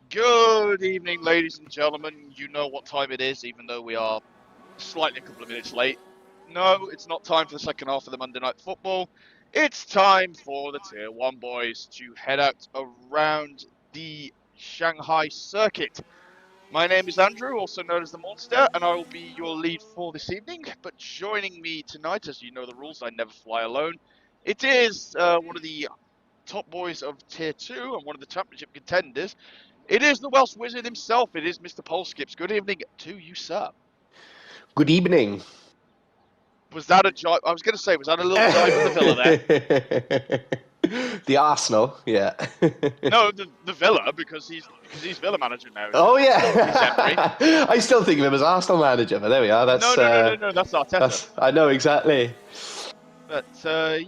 Good evening, ladies and gentlemen. You know what time it is, even though we are slightly a couple of minutes late. No, it's not time for the second half of the Monday Night Football. It's time for the Tier 1 boys to head out around the Shanghai circuit. My name is Andrew, also known as the Monster, and I will be your lead for this evening. But joining me tonight, as you know the rules, I never fly alone. It is one of the top boys of Tier 2 and one of the championship contenders. It is the Welsh Wizard himself. It is Mr. Polskips. Good evening to you, sir. Good evening. Was that a jibe? I was going to say, was that a little jibe at the Villa there? The Arsenal, yeah. No, the Villa, because he's Villa manager now. Oh He's Emery. yeah. I still think of him as Arsenal manager, but there we are. No, that's Arteta. I know exactly. But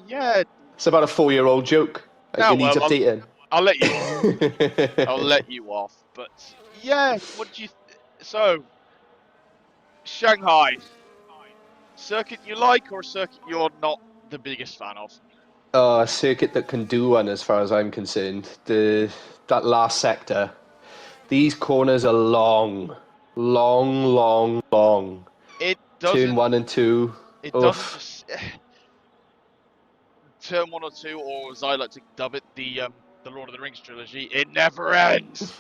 yeah. It's about a 4-year-old joke. Now, It needs well, updating. I'll let you off. I'll let you off. But yeah, what do you? So, Shanghai circuit you like, or a circuit you're not the biggest fan of? A circuit that can do one, as far as I'm concerned. That last sector. These corners are long. It doesn't. Turn 1 and 2. It Oof. doesn't just turn 1 or 2, or as I like to dub it, the Lord of the Rings trilogy. It never ends.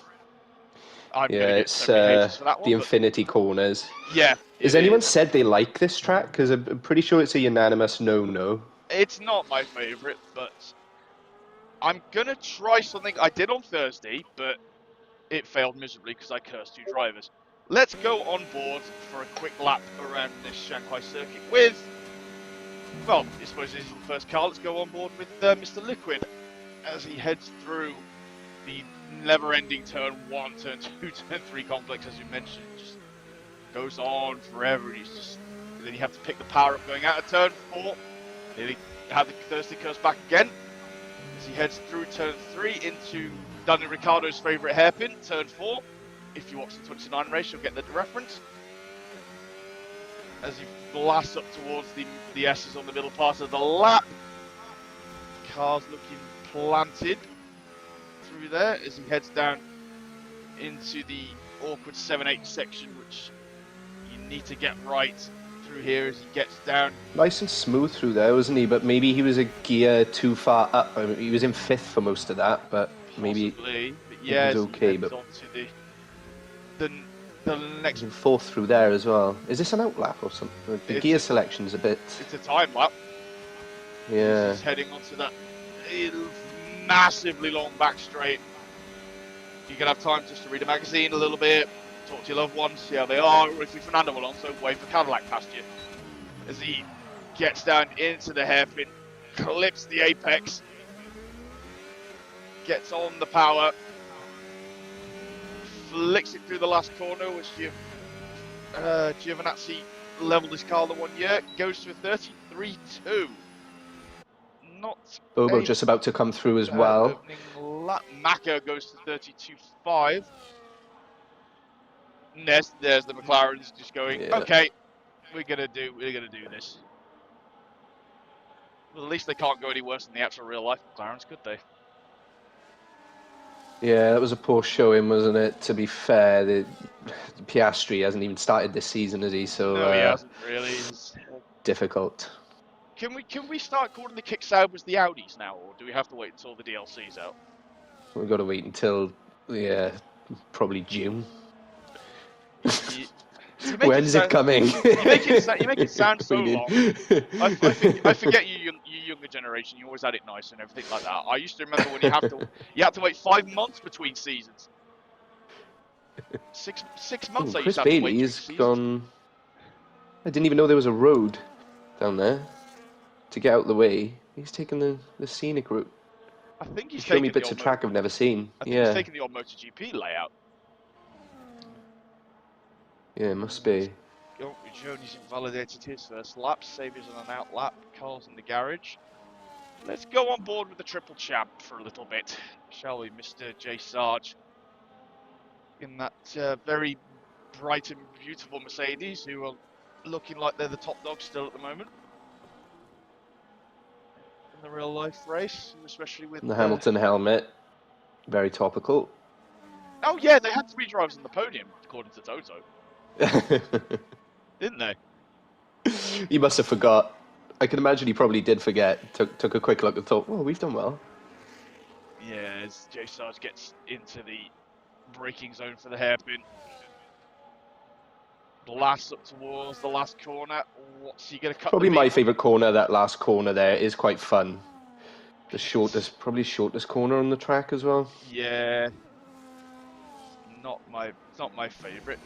I'm gonna get so many haters for that one. The infinity corners. Yeah. Has anyone said they like this track? Because I'm pretty sure it's a unanimous no. It's not my favourite, but I'm gonna try something I did on Thursday, but it failed miserably because I cursed 2 drivers. Let's go on board for a quick lap around this Shanghai circuit with, well, I suppose this is the first car. Let's go on board with Mr. Liquid as he heads through the never-ending turn 1, turn 2, turn 3 complex, as you mentioned. Just goes on forever. Then you have to pick the power up going out of turn 4. Nearly had the Thursday curse back again as he heads through turn 3 into Daniel Ricciardo's favourite hairpin, turn 4. If you watch the 29 race, you'll get the reference. As he blasts up towards the S's on the middle part of the lap. Car's looking planted through there as he heads down into the awkward 7-8 section, which you need to get right through here as he gets down. Nice and smooth through there, wasn't he? But maybe he was a gear too far up. I mean, he was in 5th for most of that, but maybe possibly. But yeah, it was okay. But onto the next 4th through there as well. Is this an outlap or something? The gear selection's a bit. It's a time lap. Yeah. He's heading onto that massively long back straight. You can have time just to read a magazine a little bit, talk to your loved ones, see how they are. Or if you're Fernando Alonso, wave for Cadillac past you. As he gets down into the hairpin, clips the apex, gets on the power, flicks it through the last corner, which Giovinazzi leveled his car the 1 year, goes to a 33.2. Not Bobo just about to come through as well. Maka goes to 32.5. There's the McLaren's just going, yeah. Okay, we're gonna do this. Well, at least they can't go any worse than the actual real life McLarens, could they? Yeah, that was a poor showing, wasn't it? To be fair, the Piastri hasn't even started this season, has he? So no, he hasn't really. It's difficult. Can we start calling the kick Saubers the Audis now, or do we have to wait until the DLC's out? We've got to wait until probably June. When's it coming? You make it sound so long. I forget you younger generation. You always had it nice and everything like that. I used to remember when you had to wait 5 months between seasons. Six months. Chris Bailey has gone. I didn't even know there was a road down there to get out of the way. He's taken the scenic route. I think he's showing me bits of track I've never seen. I think he's taken the old MotoGP layout. Yeah, it must be. Jones invalidated his first lap. Saviour's on an out lap. Carl's in the garage. Let's go on board with the triple champ for a little bit, shall we, Mr. J. Sarge? In that very bright and beautiful Mercedes, who are looking like they're the top dog still at the moment. In the real life race, especially with the Hamilton helmet. Very topical. Oh yeah, they had 3 drivers on the podium, according to Toto, didn't they? He must have forgot. I can imagine he probably did forget. Took a quick look and thought, "Well, we've done well." Yeah, as J Sarge gets into the braking zone for the hairpin. Blast up towards the last corner. What's he going to cut the Probably my beam? favourite corner. That last corner there is quite fun. The shortest, probably shortest corner on the track as well. Yeah, it's not my favourite.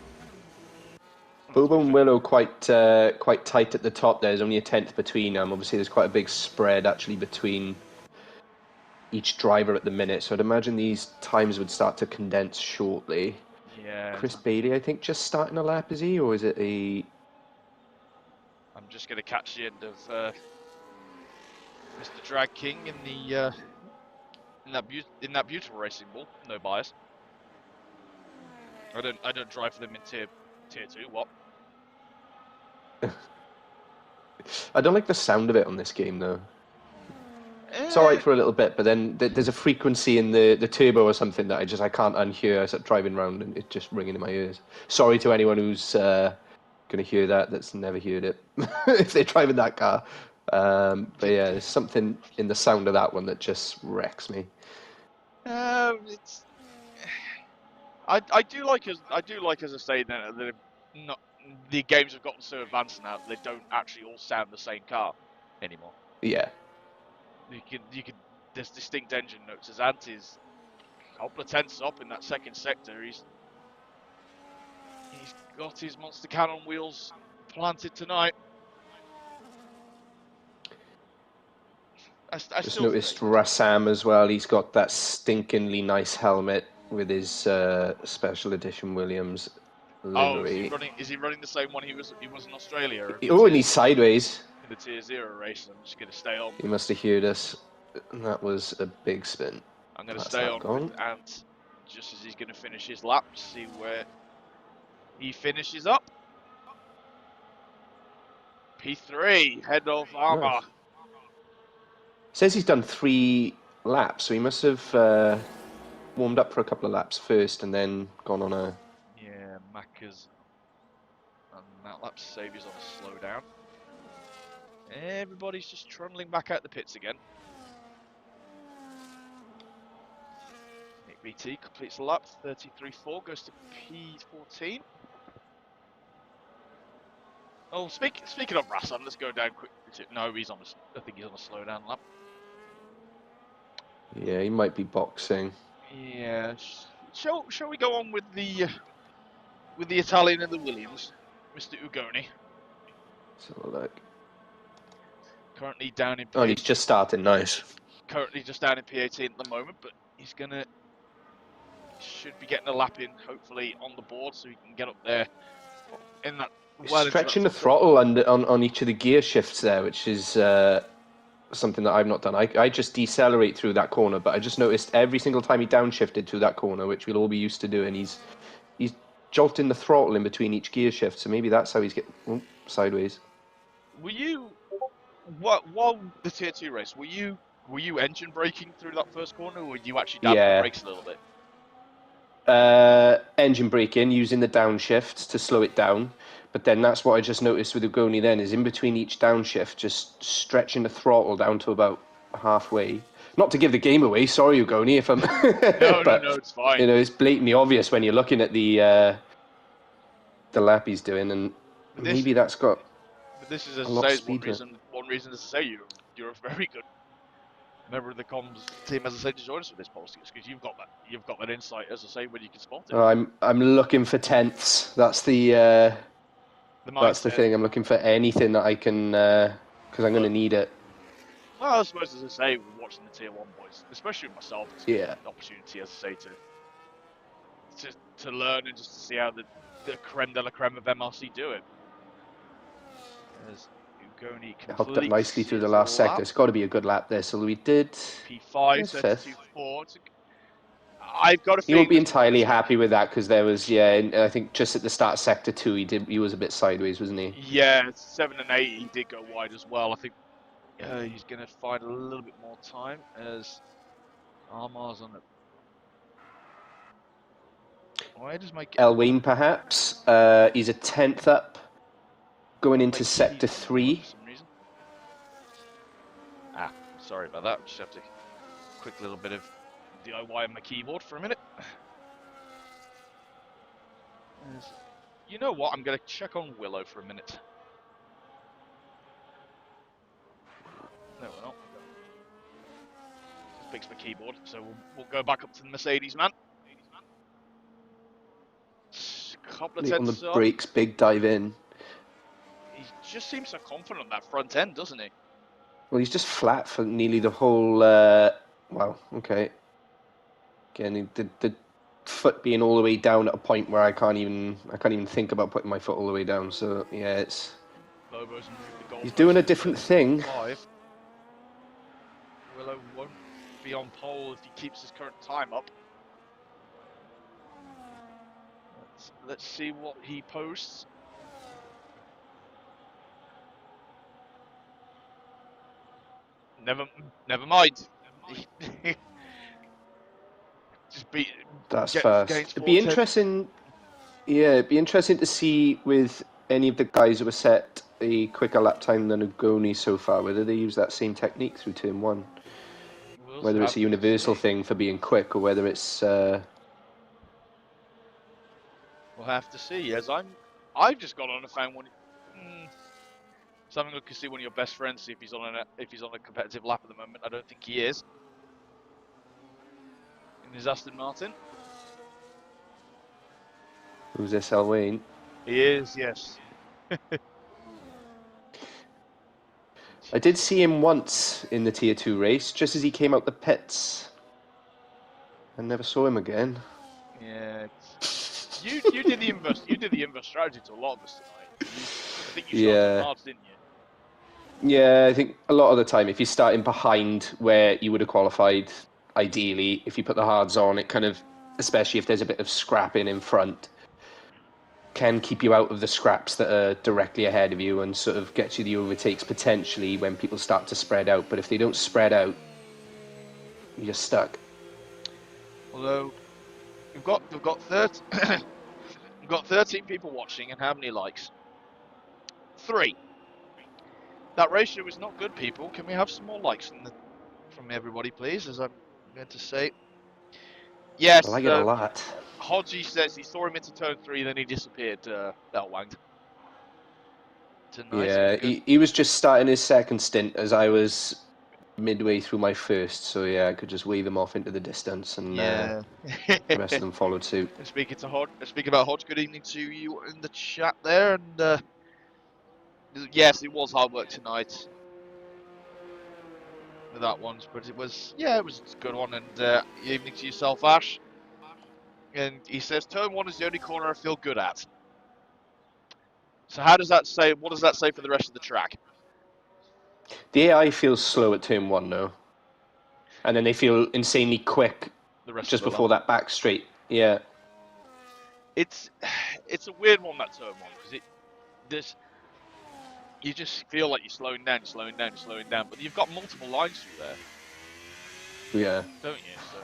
Bobo and Willow quite tight at the top. There's only a tenth between them. Obviously, there's quite a big spread actually between each driver at the minute. So I'd imagine these times would start to condense shortly. Yeah, Chris Bailey, I think, just starting a lap, is he, or is it a? I'm just going to catch the end of Mr. Drag King in the in that beautiful racing ball. No bias. I don't drive for them in tier 2. What? I don't like the sound of it on this game though. It's all Eh, right for a little bit, but then there's a frequency in the turbo or something that I can't unhear. I start driving around and it's just ringing in my ears. Sorry to anyone who's gonna hear that that's never heard it if they're driving that car. But yeah, there's something in the sound of that one that just wrecks me. it's. I do like as I say that not the games have gotten so advanced now that they don't actually all sound the same car anymore. Yeah, You can there's distinct engine notes. As Anti's a couple of tenths up in that second sector. He's got his monster cannon wheels planted tonight. I just still think noticed that Rassam as well. He's got that stinkingly nice helmet with his special edition Williams oh, livery. is he running the same one he was in Australia in Oh, and he's sideways. the tier 0 race? I'm just gonna stay on. He must have heard us. That was a big spin. I'm gonna That's stay that on with gone. Ant just as he's gonna finish his lap. See where he finishes up. P3 head of Armour. Nice. Says he's done 3 laps, so he must have warmed up for a couple of laps first and then gone on a. Yeah, Macca's and that lap Saviour's on a slowdown. Everybody's just trundling back out the pits again. Nick BT completes the lap, 33.4, goes to P14. Oh, speaking of Rassam, let's go down quick. No, I think he's on a slowdown lap. Yeah, he might be boxing. Yeah. Shall we go on with the Italian and the Williams, Mr. Ugoni? So look. Currently down in P18. Oh, he's just started. Nice. Currently just down in P18 at the moment, but should be getting a lap in, hopefully on the board, so he can get up there in that. Well, stretching the throttle on each of the gear shifts there, which is something that I've not done. I just decelerate through that corner, but I just noticed every single time he downshifted through that corner, which we'll all be used to doing, he's jolting the throttle in between each gear shift. So maybe that's how he's getting sideways. Were you while the tier 2 race? Were you engine braking through that first corner, or were you actually damping the brakes a little bit? Engine braking using the downshift to slow it down. But then that's what I just noticed with Ugoni then, is in between each downshift, just stretching the throttle down to about halfway. Not to give the game away, sorry Ugoni, if I'm... No, it's fine. You know, it's blatantly obvious when you're looking at the lap he's doing, and maybe that's got But this is, a as lot I of say, speed. one reason to say you're a very good member of the comms team, as I say, to join us for this policy, because you've got that insight, as I say, when you can spot it. I'm looking for tenths. That's the thing. I'm looking for anything that I can, because I'm going to need it. Well, I suppose, as I say, watching the tier 1 boys, especially with myself, it's an opportunity, as I say, to learn and just to see how the creme de la creme of MRC do it. As Ugoni hooked up nicely through the lap. last sector. It's got to be a good lap there. So we did P5, 32.4. I've got a feeling he won't be entirely happy with that, because there was, I think just at the start of sector 2 he was a bit sideways, wasn't he? Yeah, 7 and 8 he did go wide as well. I think he's going to find a little bit more time as Armar's on it. Why does my Elwayne, perhaps. He's a 10th up, going into Sector 3. For some reason. Ah, sorry about that. Just have to quick little bit of DIY on my keyboard for a minute. You know what? I'm gonna check on Willow for a minute. No, we're not. Just fix my keyboard, so we'll go back up to the Mercedes man. Couple of Late on the tenths up. brakes, big dive in. He just seems so confident on that front end, doesn't he? Well, he's just flat for nearly the whole. Wow. Okay. Again, the foot being all the way down at a point where I can't even think about putting my foot all the way down. So yeah, it's. Bobo's moved the goal. He's doing a different thing. 5. Willow won't be on pole if he keeps his current time up. Let's see what he posts. Never mind. Just beat. That's fast. It'd be interesting. Yeah, it'd be interesting to see with any of the guys who were set a quicker lap time than Agoni so far, whether they use that same technique through turn 1. Whether it's a universal thing for being quick, or whether it's. We'll have to see. As I've just got on and found one. So having a look to see one of your best friends, see if he's on a competitive lap at the moment. I don't think he is. In his Aston Martin. Who's this, Elwayne? He is, yes. I did see him once in the Tier 2 race, just as he came out the pits. I never saw him again. Yeah. You did the inverse strategy to a lot of us tonight. I think you started hard, didn't you? Yeah, I think a lot of the time, if you're starting behind where you would have qualified, ideally, if you put the hards on, it kind of, especially if there's a bit of scrapping in front, can keep you out of the scraps that are directly ahead of you and sort of gets you the overtakes potentially when people start to spread out. But if they don't spread out, you're just stuck. Although we've got 13 people watching, and how many likes? 3. That ratio is not good, people. Can we have some more likes from everybody, please? As I'm going to say. Yes. Well, I get a lot. Hodgie says he saw him into turn 3, then he disappeared. Bellwanged. Tonight. Yeah, he was just starting his second stint as I was midway through my first, so yeah, I could just wave him off into the distance, and the rest of them followed suit. Speaking about Hodge, good evening to you in the chat there, and yes, it was hard work tonight with that one, but it was a good one, and evening to yourself, Ash. And he says turn 1 is the only corner I feel good at. So how does that say? What does that say for the rest of the track? The AI feels slow at turn 1 though, and then they feel insanely quick just before that back straight. Yeah, it's a weird one, that turn 1, because you just feel like you're slowing down, but you've got multiple lines through there. Yeah, don't you? So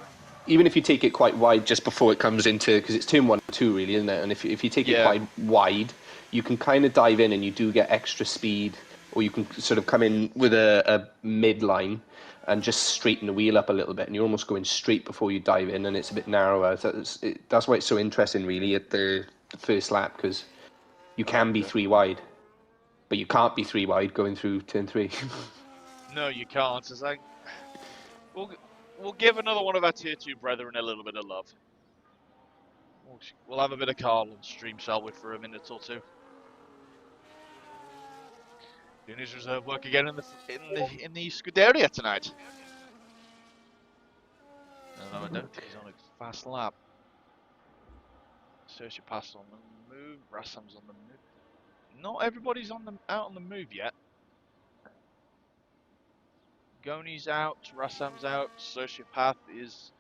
even if you take it quite wide just before it comes into, because it's turn 1 and 2 really, isn't it? And if you take it quite wide, you can kind of dive in and you do get extra speed, or you can sort of come in with a midline and just straighten the wheel up a little bit, and you're almost going straight before you dive in, and it's a bit narrower. That's why it's so interesting, really, at the first lap, because you can be 3 wide, but you can't be 3 wide going through turn 3. No, you can't. It's like, we'll give another one of our tier 2 brethren a little bit of love. We'll have a bit of Carl on stream, shall we, for a minute or two. Doing his reserve work again in the Scuderia tonight. No, I don't think he's on a fast lap. Sergio Pass on the move. Rassam's on the move. Not everybody's out on the move yet. Goni's out, Rassam's out, Sociopath is...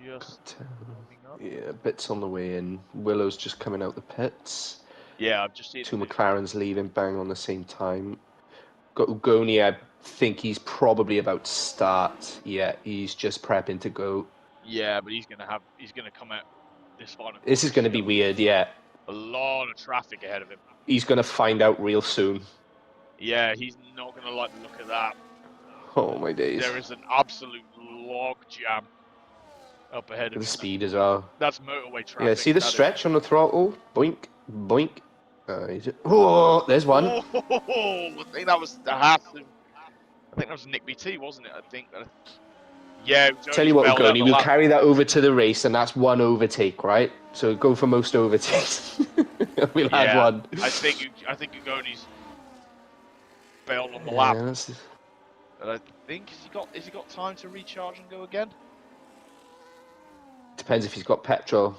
just coming up. Yeah, bits on the way in. Willow's just coming out the pits. Yeah, I've just seen 2 McLarens leaving bang on the same time. Got Ugoni. I think he's probably about to start. Yeah, he's just prepping to go. Yeah, but he's gonna come out this final. This is going to be weird. Yeah, a lot of traffic ahead of him. he's going to find out real soon. Yeah, he's not gonna like the look of that. Oh my days! There is an absolute log jam up ahead of him. The speed as well. That's motorway traffic. Yeah, see the stretch on the throttle? Boink, boink. Oh, there's one. Oh, I think that was I think that was Nick BT, wasn't it? I think. Yeah. Tell you what, Ugoni, we'll carry that over to the race, and that's one overtake, right? So go for most overtakes. We'll add one. I think Ugoni's bailed on the lap. But I think has he got time to recharge and go again? Depends if he's got petrol,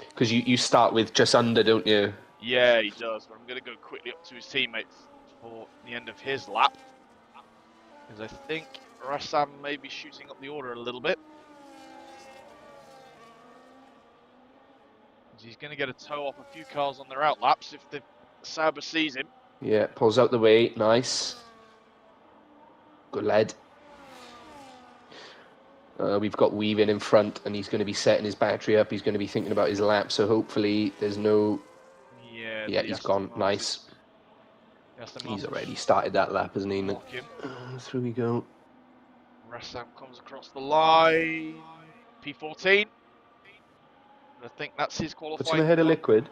because you start with just under, don't you? Yeah, he does. But I'm going to go quickly up to his teammates for the end of his lap, because I think Rassam may be shooting up the order a little bit. He's going to get a tow off a few cars on their out laps if the Sauber sees him. Yeah, pulls out the way. Nice. Good lad. We've got Weaving in front, and he's going to be setting his battery up. He's going to be thinking about his lap, so hopefully there's no... Yeah, he's gone. Nice. He's already started that lap, hasn't he? Through we go. Rassam comes across the line. P14. I think that's his qualifying. Puts him ahead of Liquid.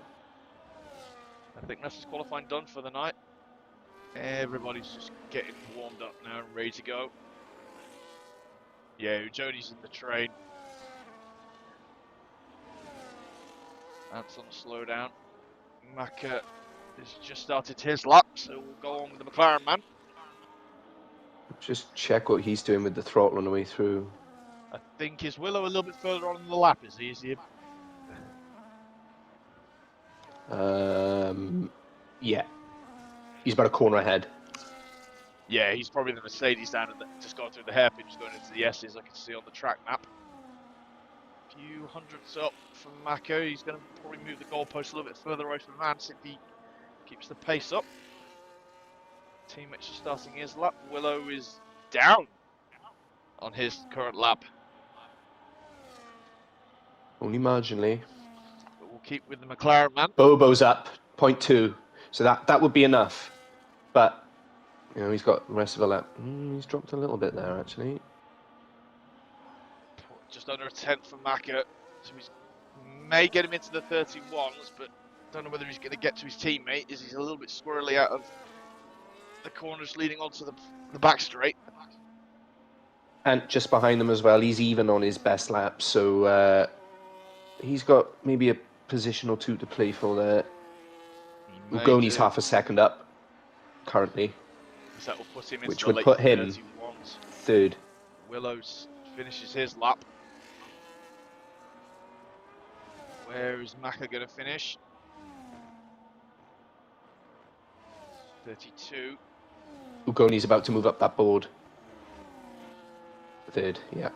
I think that's his qualifying done for the night. Everybody's just getting warmed up now and ready to go. Yeah, Joni's in the train. Ant's on the slowdown. Maka has just started his lap, so we'll go on with the McLaren man. Just check what he's doing with the throttle on the way through. I think is Willow a little bit further on in the lap, is he? Yeah. He's about a corner ahead. Yeah, he's probably the Mercedes down and just going through the hairpin, just going into the S's, I can see on the track map. A few hundreds up from Mako. He's going to probably move the goalpost a little bit further away from Vance if he keeps the pace up. Teammates are starting his lap. Willow is down on his current lap. Only marginally. But we'll keep with the McLaren man. Bobo's up, 0.2. So that would be enough. But, you know, he's got the rest of the lap. He's dropped a little bit there, actually. Just under a tenth from Maka. So he may get him into the 31s, but don't know whether he's going to get to his teammate, as he's a little bit squirrely out of the corners leading onto the back straight. And just behind them as well, he's even on his best lap, so he's got maybe a position or two to play for there. Ugoni's half a second up currently, that will put him into which the would late put him 31s. Third. Willows finishes his lap. Where is Maka going to finish? 32. Ugoni's about to move up that board. Third, yeah.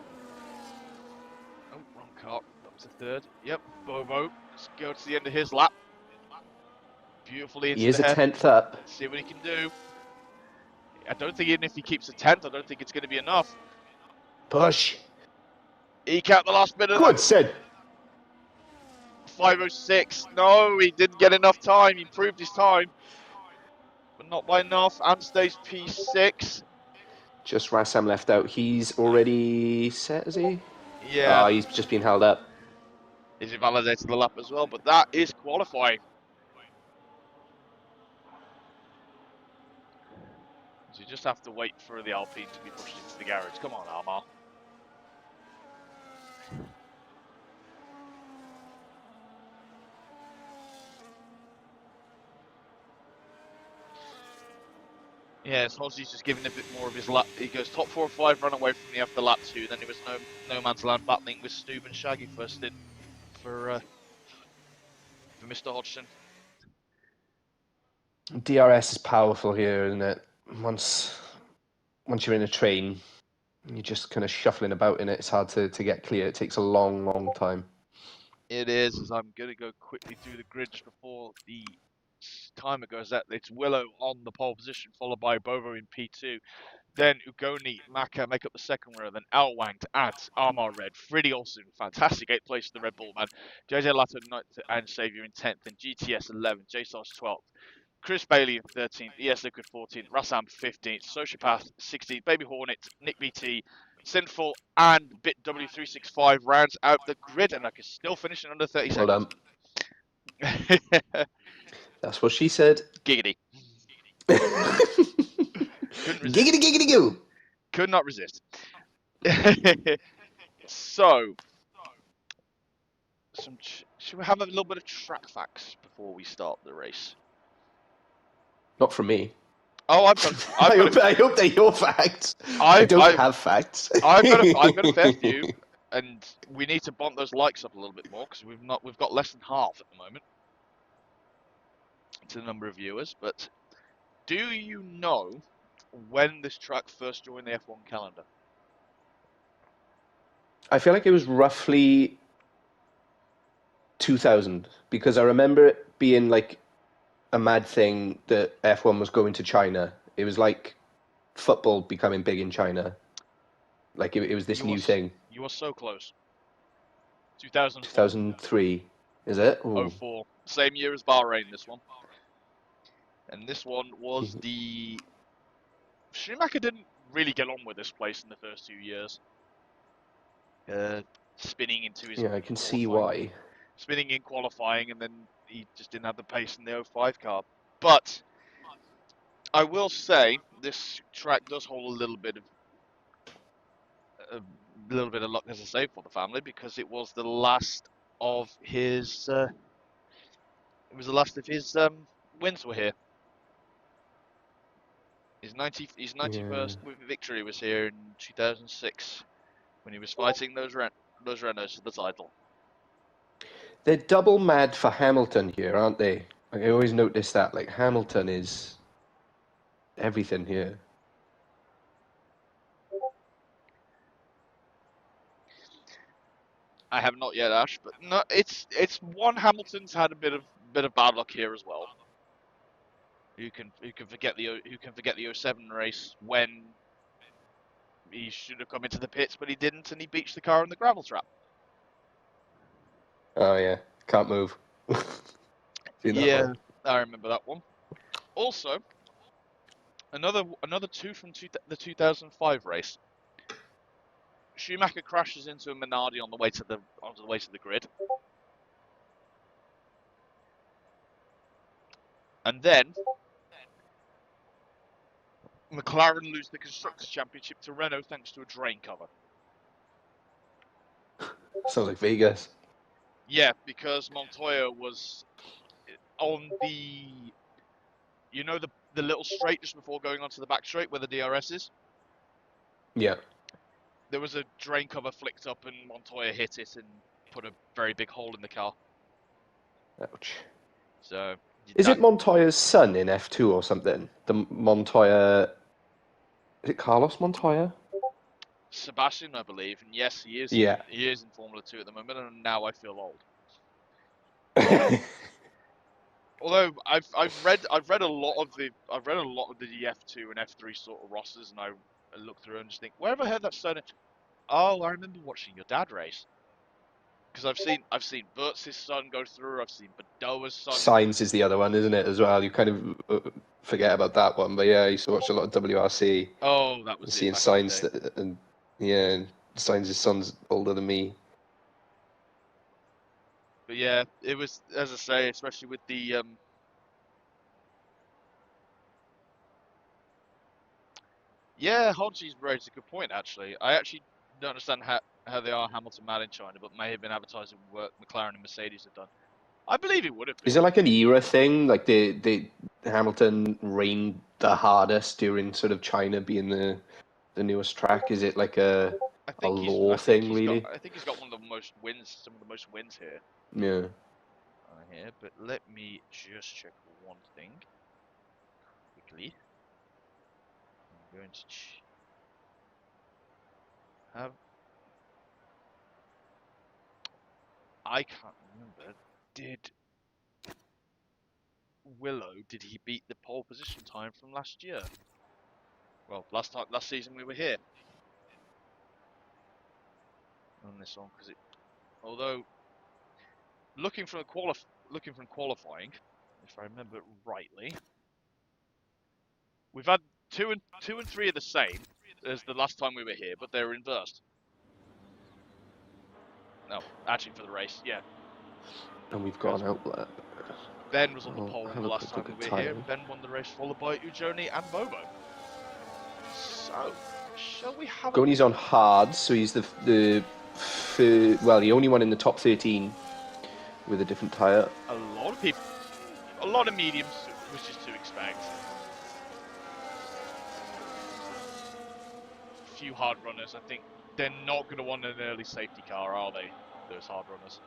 Oh, wrong car. That was a third. Yep, Bobo. Let's go to the end of his lap. Beautifully into He is the a head. 10th up. Let's see what he can do. I don't think even if he keeps a 10th, I don't think it's going to be enough. Push. Eke out the last bit of Good, Sid. 5:06. No, he didn't get enough time. He improved his time, but not by enough. And stays P6. Just Rassam left out. He's already set, is he? Yeah. He's just been held up. Is it validated the lap as well? But that is qualifying. So you just have to wait for the Alpine to be pushed into the garage. Come on, Almar. Yeah, Hossie's just giving a bit more of his lap. He goes top 4 or 5, run away from me after lap 2. Then it was no man's land battling with Stube and Shaggy first in for Mr. Hodgson. DRS is powerful here, isn't it? Once you're in a train, you're just kind of shuffling about in it. It's hard to get clear. It takes a long time. It is, as I'm going to go quickly through the grid just before the time it goes that it's Willow on the pole position, followed by Bovo in P2. Then Ugoni, Maka make up the second row. Then Alwang to Ads, Armor Red, Friddy Olsen, fantastic 8th place in the Red Bull man. JJ Lato 9th and Savior in 10th. And GTS 11th, JSOS 12th. Chris Bailey in 13th, ES Liquid 14th, Rassam 15th, Sociopath 16th, Baby Hornet, Nick BT, Sinful, and BitW365 rounds out the grid, and I can still finish in under 30 Well done. seconds. That's what she said. Giggity. Couldn't resist. Giggity, giggity, goo. Could not resist. So, should we have a little bit of track facts before we start the race? Not from me. Oh, I hope they're your facts. I don't have facts. I've got a fair few, and we need to bump those likes up a little bit more because we've got less than half at the moment to the number of viewers. But do you know when this track first joined the F1 calendar? I feel like it was roughly 2000 because I remember it being like a mad thing that F1 was going to China. It was like football becoming big in China. Like it was this new thing. You are so close. 2004. 2003, is it? Ooh. 04. Same year as Bahrain, this one. And this one was the... Schumacher didn't really get on with this place in the first 2 years. Spinning into his... Yeah, I can see why. Spinning in qualifying, and then he just didn't have the pace in the 05 car. But I will say this track does hold a little bit of luck, as I say, for the family, because it was the last of his wins were here. His 91st victory was here in 2006 when he was fighting those Renaults for the title. They're double mad for Hamilton here, aren't they? Like, I always notice that. Like, Hamilton is everything here. I have not yet, Ash, but no, it's one Hamilton's had a bit of bad luck here as well. Who can forget the 07 race when he should have come into the pits, but he didn't, and he beached the car in the gravel trap. Oh yeah, can't move. Yeah, I remember that one. Also, another two from the 2005 race. Schumacher crashes into a Minardi on the way to the grid, and then McLaren lose the Constructors' Championship to Renault thanks to a drain cover. Sounds like Vegas. Yeah, because Montoya was on the, you know, the little straight just before going onto the back straight where the DRS is? Yeah. There was a drain cover flicked up and Montoya hit it and put a very big hole in the car. Ouch. So... Is it Montoya's son in F2 or something? The Montoya... Is it Carlos Montoya? Sebastian, I believe, and yes, he is. Yeah. He is in Formula 2 at the moment, and now I feel old. Although I've read a lot of the F2 and F3 sort of rosters, and I look through and just think, where have I heard that son? Oh, I remember watching your dad race. Because I've seen Burtz's son go through. I've seen Badoa's son. Sainz is the other one, isn't it? As well, you kind of forget about that one, but yeah, I used to watch a lot of WRC. Oh, that was seeing Sainz, and yeah, Sainz's son's older than me. But yeah, it was, as I say, especially with the yeah, Hodgie's raised a good point, actually. I actually don't understand how they are Hamilton mad in China, but may have been advertising work McLaren and Mercedes have done. I believe it would have been. Is it like an era thing? Like the Hamilton reigned the hardest during sort of China being the newest track? Is it like a law thing, really? I think he's got one of the most wins, some of the most wins here. Yeah. Here, but let me just check one thing quickly. I'm going to have. I can't remember. Willow did he beat the pole position time from last year? Well, last season we were here on this one, because although looking from qualifying, if I remember rightly, we've had two and three are the same as the last time we were here, but they're inversed. No, actually for the race, yeah. And we've got an outlet. Ben was on the pole the last time we were here. Time. Ben won the race, followed by Ujoni and Bobo. So, shall we have Goni's on hard, so he's the only one in the top 13 with a different tyre. A lot of mediums, which is to expect. A few hard runners, I think they're not going to want an early safety car, are they? Those hard runners.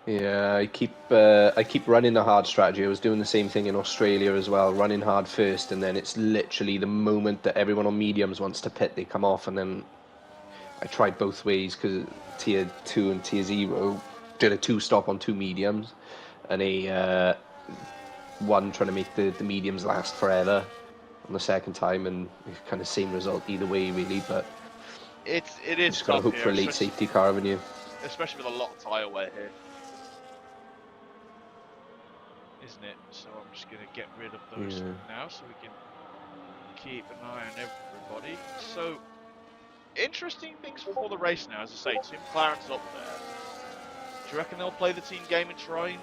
Yeah, I keep running the hard strategy. I was doing the same thing in Australia as well, running hard first, and then it's literally the moment that everyone on mediums wants to pit, they come off, and then I tried both ways because tier 2 and tier 0 did a 2-stop on 2 mediums, and a one trying to make the mediums last forever on the second time, and kind of same result either way really, but it is just gotta hope for a late safety car, haven't you? Especially with a lot of tyre wear here. Isn't it? So I'm just going to get rid of those now so we can keep an eye on everybody. So, interesting things for the race now. As I say, Tim Clarence up there. Do you reckon they'll play the team game and try and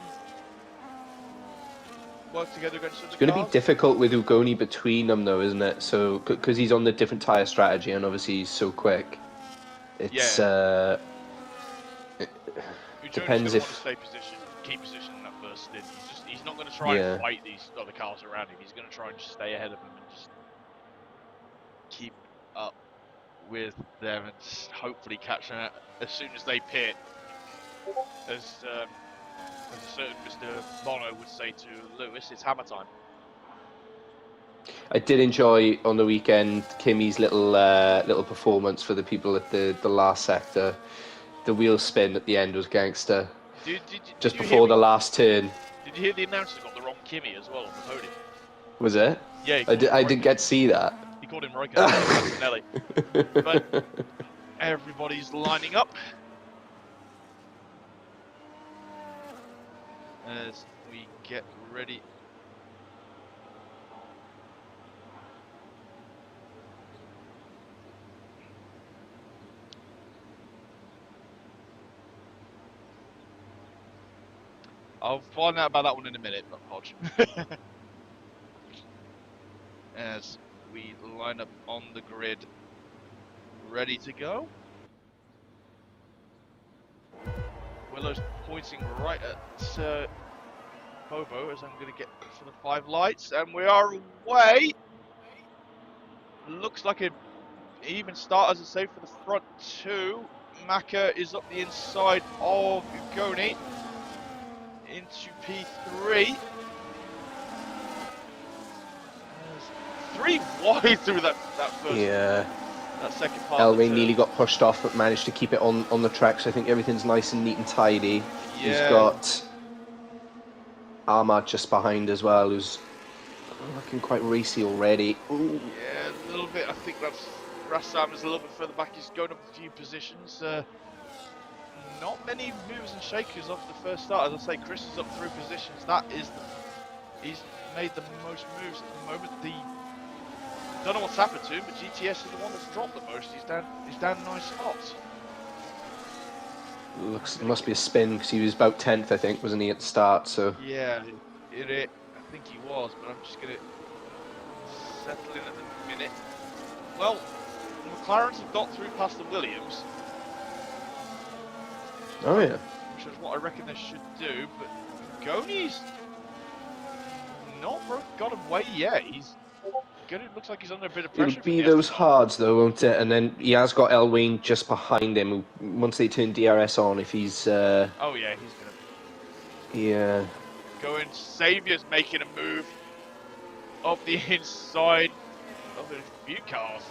work together against the cars? It's going to be difficult with Ugoni between them though, isn't it? So, because he's on the different tyre strategy and obviously he's so quick. It's, it depends if... Want to keep position in that first stint. He's not going to try and fight these other cars around him. He's going to try and just stay ahead of them and just keep up with them and just hopefully catch them as soon as they pit. As a certain Mr. Bono would say to Lewis, it's hammer time. I did enjoy on the weekend Kimmy's little performance for the people at the last sector. The wheel spin at the end was gangster. Just before the last turn. Did you hear the announcer got the wrong Kimmy as well on the podium? Was it? Yeah. I didn't get to see that. He called him Raikkonen. But everybody's lining up as we get ready. I'll find out about that one in a minute, not Podge. As we line up on the grid, ready to go. Willow's pointing right at Bobo as I'm going to get for the 5 lights, and we are away. Looks like an even start, as I say, for the front 2. Maka is up the inside of Ugoni into P3. 3 wide through that first. Yeah. That second part. Elway nearly got pushed off, but managed to keep it on the track. So I think everything's nice and neat and tidy. Yeah. He's got Ahmad just behind as well, who's looking quite racy already. Ooh. Yeah, a little bit. I think that's Rassam is a little bit further back. He's going up a few positions. Not many movers and shakers off the first start. As I say, Chris is up 3 positions. He's made the most moves at the moment. Don't know what's happened to him, but GTS is the one that's dropped the most. He's down 9 spots. It must be a spin because he was about 10th, I think, wasn't he, at the start? So yeah, I think he was, but I'm just gonna settle in at the minute. Well, the McLarens have got through past the Williams. Oh yeah. Which is what I reckon they should do, but Goni's not got away yet. It looks like he's under a bit of pressure. It'll be those hards though, won't it? And then he has got Elwayne just behind him. Once they turn DRS on, if he's oh yeah, he's gonna. Yeah. Going. Saviour's making a move up the inside of the few cars.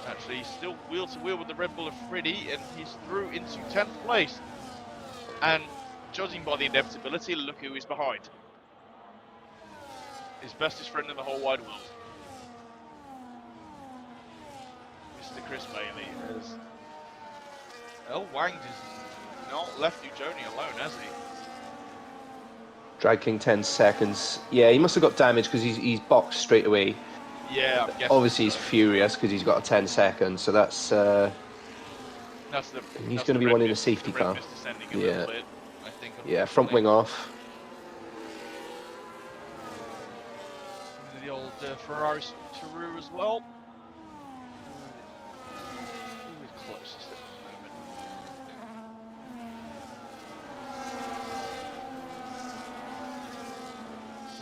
Actually, he's still wheel to wheel with the Red Bull of Friddy, and he's through into 10th place. And judging by the inevitability, look who is behind. His bestest friend in the whole wide world. Mr. Chris Bailey has... El Wang has not left Ujoni alone, has he? Drag King 10 seconds. Yeah, he must have got damaged because he's boxed straight away. Yeah, I'm guessing Obviously, so. he's furious because he's got a 10 seconds, so that's he's going to be one in a safety car. Descending a Yeah. little bit, I think. Yeah, front wing off. The old Ferrari Taru as well. Who is closest at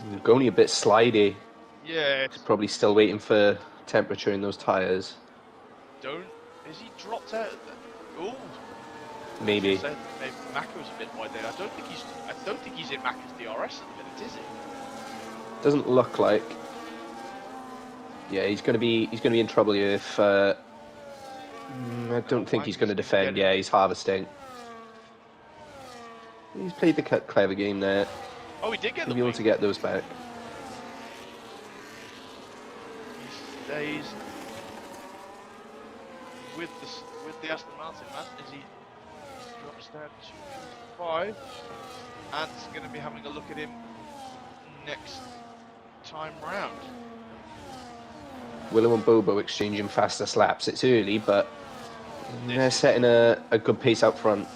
the moment? Going a bit slidey. Yeah. He's probably still waiting for temperature in those tyres. Is he dropped out? Oh. Maybe. Maybe Mako's a bit wide there. I don't think he's in Mako's DRS at the minute, is he? Doesn't look like. Yeah, he's going to be in trouble here if. I don't think he's going to defend. Yeah, he's harvesting. He's played the clever game there. Oh, he did get He'll be able to get those back. He stays with the Aston Martin, man, as he drops down to 5, and is going to be having a look at him next time round. Willow and Bobo exchanging faster slaps. It's early, but they're setting a good pace out front.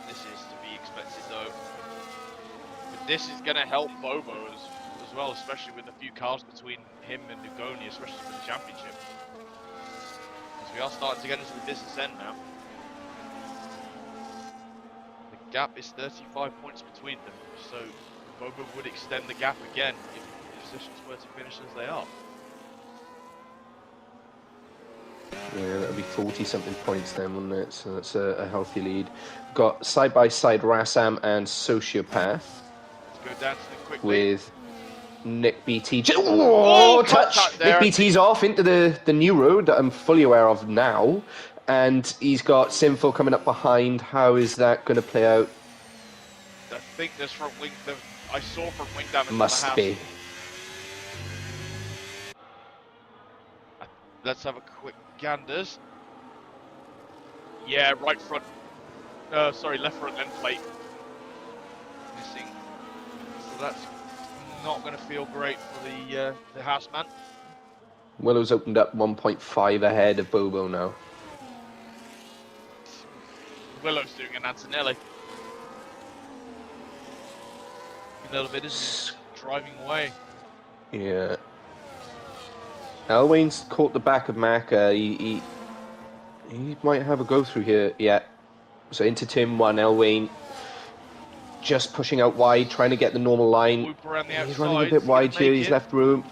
This is to be expected, though. But this is going to help Bobo as well, especially with a few cars between him and Ugoni, especially for the championship. Because we are starting to get into the business end now. The gap is 35 points between them, so Bobo would extend the gap again if positions were to finish as they are. Yeah, that'll be 40-something points then, wouldn't it? So that's a healthy lead. Got side-by-side Rassam and Sociopath. Let's go down to them quickly. With Nick BT. Touch! Nick BT's off into the new road that I'm fully aware of now. And he's got Sinful coming up behind. How is that going to play out? I think there's front wing. I saw front wing damage. Must be. Let's have a quick ganders. Yeah, right front. Sorry, left front end plate missing. So that's not going to feel great for the houseman. Willow's opened up 1.5 ahead of Bobo now. Willow's doing an Antonelli. A little bit, isn't he? Driving away. Yeah. Elwayne's caught the back of Maka. He might have a go through here. Yeah. So into turn 1, Elwayne just pushing out wide, trying to get the normal line. Loop around the outside. He's running a bit wide here. He's left room.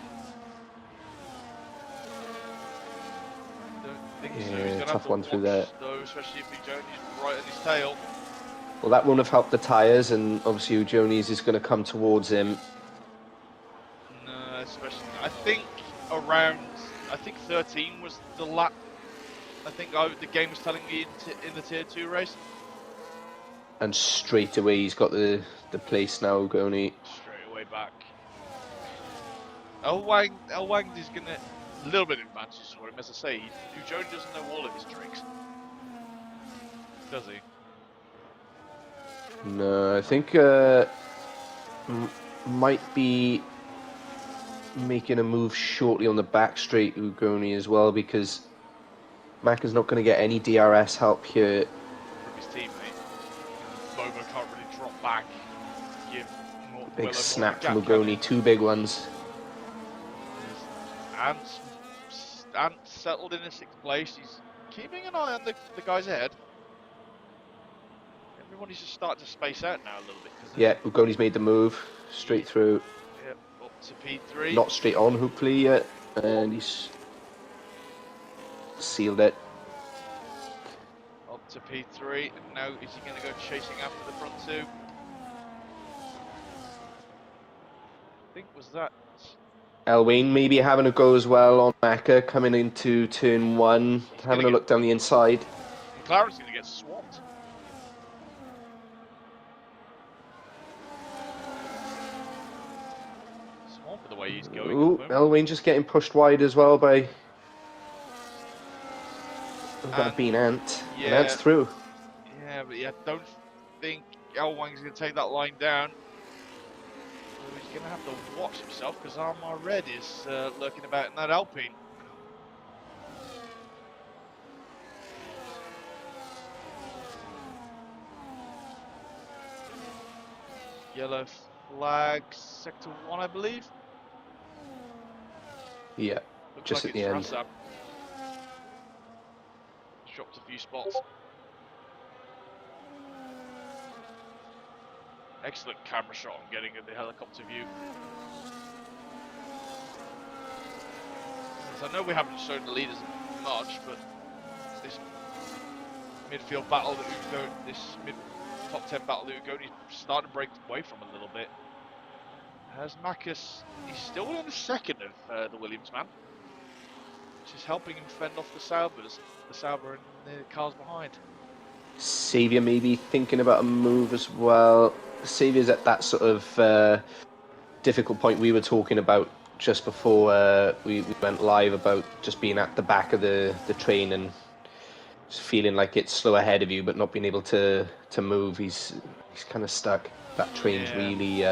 Yeah, tough one through there. Though, especially if Ujoni's right at his tail. Well, that won't have helped the tyres, and obviously Ujoni's is going to come towards him. No, especially. I think 13 was the lap. I think the game was telling me in the tier 2 race. And straight away he's got the place now, Ugoni. Straight away back. El Wang is gonna a little bit of advantage for him, as I say. Ujoni doesn't know all of his tricks, does he? No, I think might be making a move shortly on the back straight, Ugoni, as well, because Mac is not going to get any DRS help here. From his teammate. Bobo can't really drop back. Give more, big snap from Ugoni, 2 big ones. And settled in a 6th place. He's keeping an eye on the guys ahead. Everybody's just starting to space out now a little bit. Yeah, Ugoni's made the move straight through. Yep, up to P3. Not straight on, hopefully, yet. And he's sealed it. Up to P3. And now is he going to go chasing after the front 2? I think was that. Elwayne maybe having a go as well on Maka, coming into turn 1, having a look down the inside. McLaren's going to get swapped. way he's going. Ooh, Elwayne just getting pushed wide as well by Bean Ant. Yeah. And Ant's through. Yeah, but I don't think Elwang's going to take that line down. So he's going to have to watch himself because Armor Red is lurking about in that Alpine. Yellow flag, sector 1, I believe. Yeah, Looks just like at the end. Rassam. Dropped a few spots. Excellent camera shot on getting the helicopter view. As I know we haven't shown the leaders much, but this midfield battle that we've got, this top 10 battle that we've got, he's starting to break away from a little bit. As Marcus, he's still in the second of the Williams man, which is helping him fend off the Sauber and the cars behind. Saviour maybe thinking about a move as well. Saviour's at that sort of difficult point we were talking about just before we went live about just being at the back of the train and just feeling like it's slow ahead of you but not being able to move. He's kind of stuck. That train's really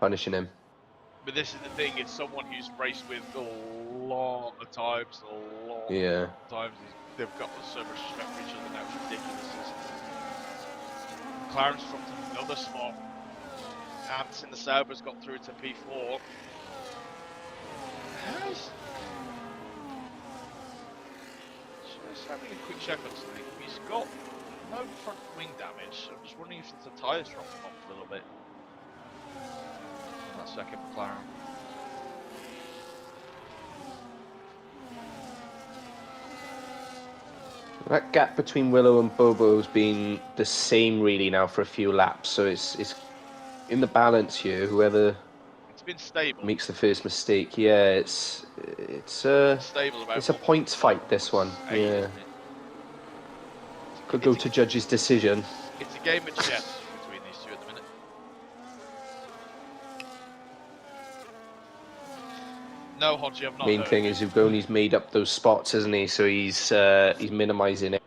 punishing him. But this is the thing, it's someone who's raced with a lot of times, they've got so much respect for each other now, it's ridiculous. McLaren's dropped another spot. Ants in the Sauber's got through to P4. Just having a quick check on something. He's got no front wing damage, so I'm just wondering if the tyres dropped off a little bit. That second McLaren. That gap between Willow and Bobo's been the same really now for a few laps, so it's in the balance here. Whoever it's been stable. Makes the first mistake, yeah, it's stable about it's a points fight. This one, yeah, could go to judge's decision. It's a game of chess between these two at the minute. No, Hodgie, I've not. Main thing is Ugoni's made up those spots, hasn't he? So he's minimising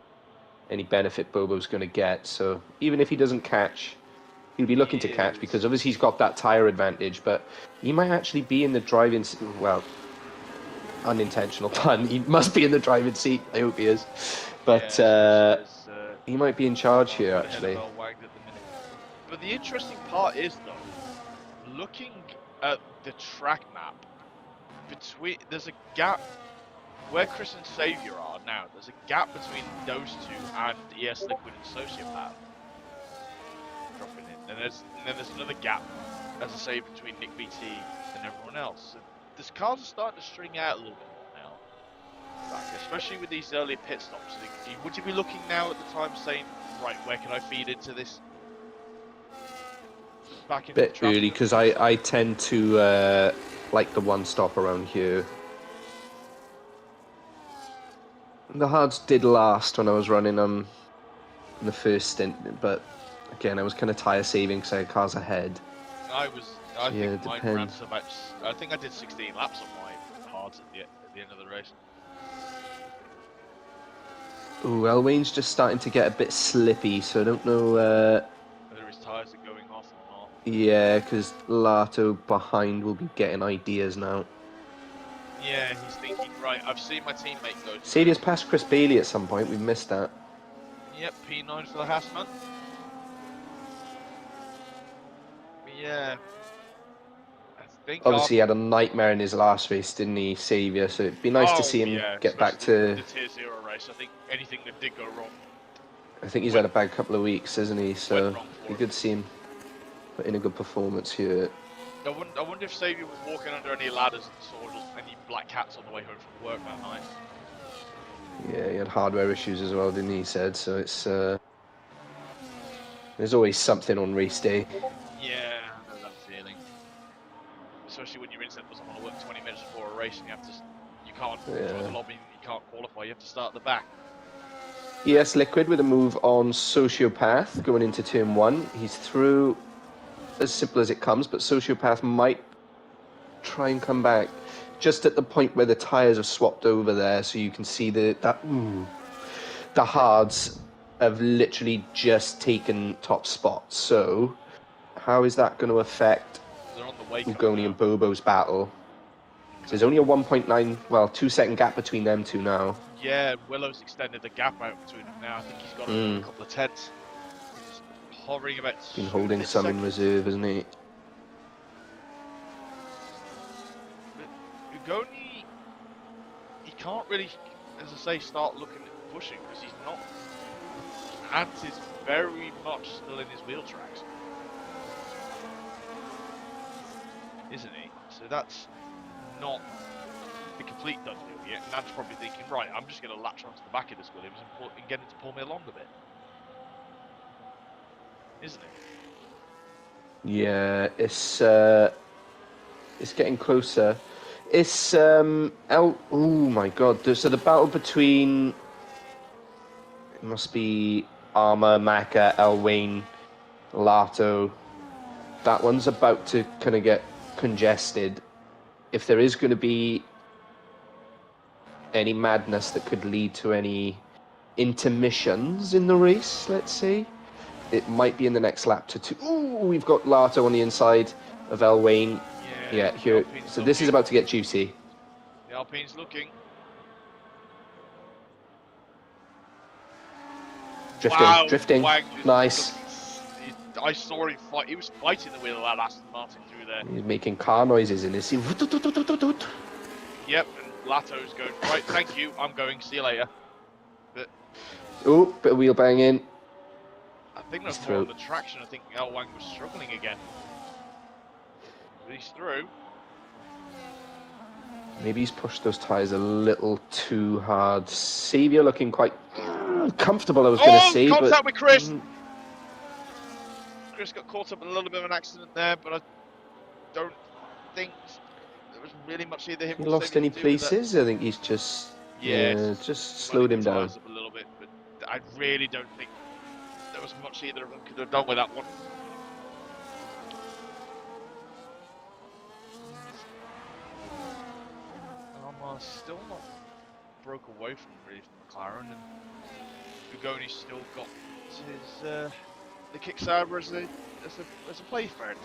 any benefit Bobo's going to get. So even if he doesn't catch, he'll be looking to catch because obviously he's got that tyre advantage. But he might actually be in the driving. Well, unintentional pun. He must be in the driving seat. I hope he is. But he might be in charge here actually. But the interesting part is though, looking at the track map. There's a gap where Chris and Saviour are now. There's a gap between those two and ES Liquid and Sociopath dropping in, and then there's another gap, as I say, between Nick BT and everyone else. So this cars are starting to string out a little bit more now, especially with these early pit stops. Would you be looking now at the time saying, right, where can I feed into this? Back into bit early because I tend to like the one stop around here. The hards did last when I was running in the first stint, but again I was kind of tyre saving because I had cars ahead. I think mine ran about. I think I did 16 laps on my hards at the end of the race. Ooh, Elwayne's just starting to get a bit slippy, so I don't know whether his tyres are going off or not. Yeah, because Lato behind will be getting ideas now. Yeah, he's thinking, right, I've seen my teammate go. Saviour's passed Chris Bailey at some point, we've missed that. Yep, P9 for the Hassman. Yeah. I think obviously he had a nightmare in his last race, didn't he, Saviour? So it'd be nice to see him get back to... the Tier 0 race. I think anything that did go wrong. I think he's had a bad couple of weeks, hasn't he? So it'd be good to see him put in a good performance here. I wonder if Saviour was walking under any ladders and saw just any black cats on the way home from work that night. Yeah, he had hardware issues as well, didn't he, said, so it's... there's always something on race day. Yeah, I know that feeling. Especially when your internet doesn't want to work 20 minutes before a race and you can't join the lobby, you can't qualify, you have to start at the back. ES Liquid with a move on Sociopath going into turn 1. He's through as simple as it comes, but Sociopath might try and come back. Just at the point where the tyres have swapped over there, so you can see the hards have literally just taken top spots. So how is that going to affect They're on the way. Ugoni and Bobo's battle? So there's only a 1.9, well, 2-second gap between them two now. Yeah, Willow's extended the gap out between them now. I think he's got a couple of tenths. He's hovering about. Been holding some in reserve, isn't he? Ugoni, he can't really, as I say, start looking at pushing because he's not. Ant is very much still in his wheel tracks, isn't he? So that's not the complete done deal yet. And Ant's probably thinking, right, I'm just going to latch onto the back of this Williams and get him to pull me along a bit, isn't it? Yeah, it's getting closer. It's oh my god! So the battle between it must be Armour, Maka, Elwayne, Lato. That one's about to kind of get congested. If there is going to be any madness that could lead to any intermissions in the race, let's say, it might be in the next lap to two. Ooh, we've got Lato on the inside of Elwayne. Yeah, here. So this is about to get juicy. The Alpine's looking. Drifting. Nice. I saw him fight. He was fighting the wheel of that Aston Martin through there. He's making car noises in his. Yep, and Lato's going, right, thank you, I'm going, see you later. But oh, bit of wheel banging. I think that's more on the traction. I think Elwang was struggling again. But he's through. Maybe he's pushed those tyres a little too hard. Saviour looking quite comfortable, I was going to say. Contact with Chris! Chris got caught up in a little bit of an accident there, but I don't think there was really much either him. He lost any places? I think he's just just slowed him down. Up a little bit, but I really don't think there was much either of them could have done with that one. Still not broke away from really from McLaren, and Ugoni's still got his the kick saber as a play friend.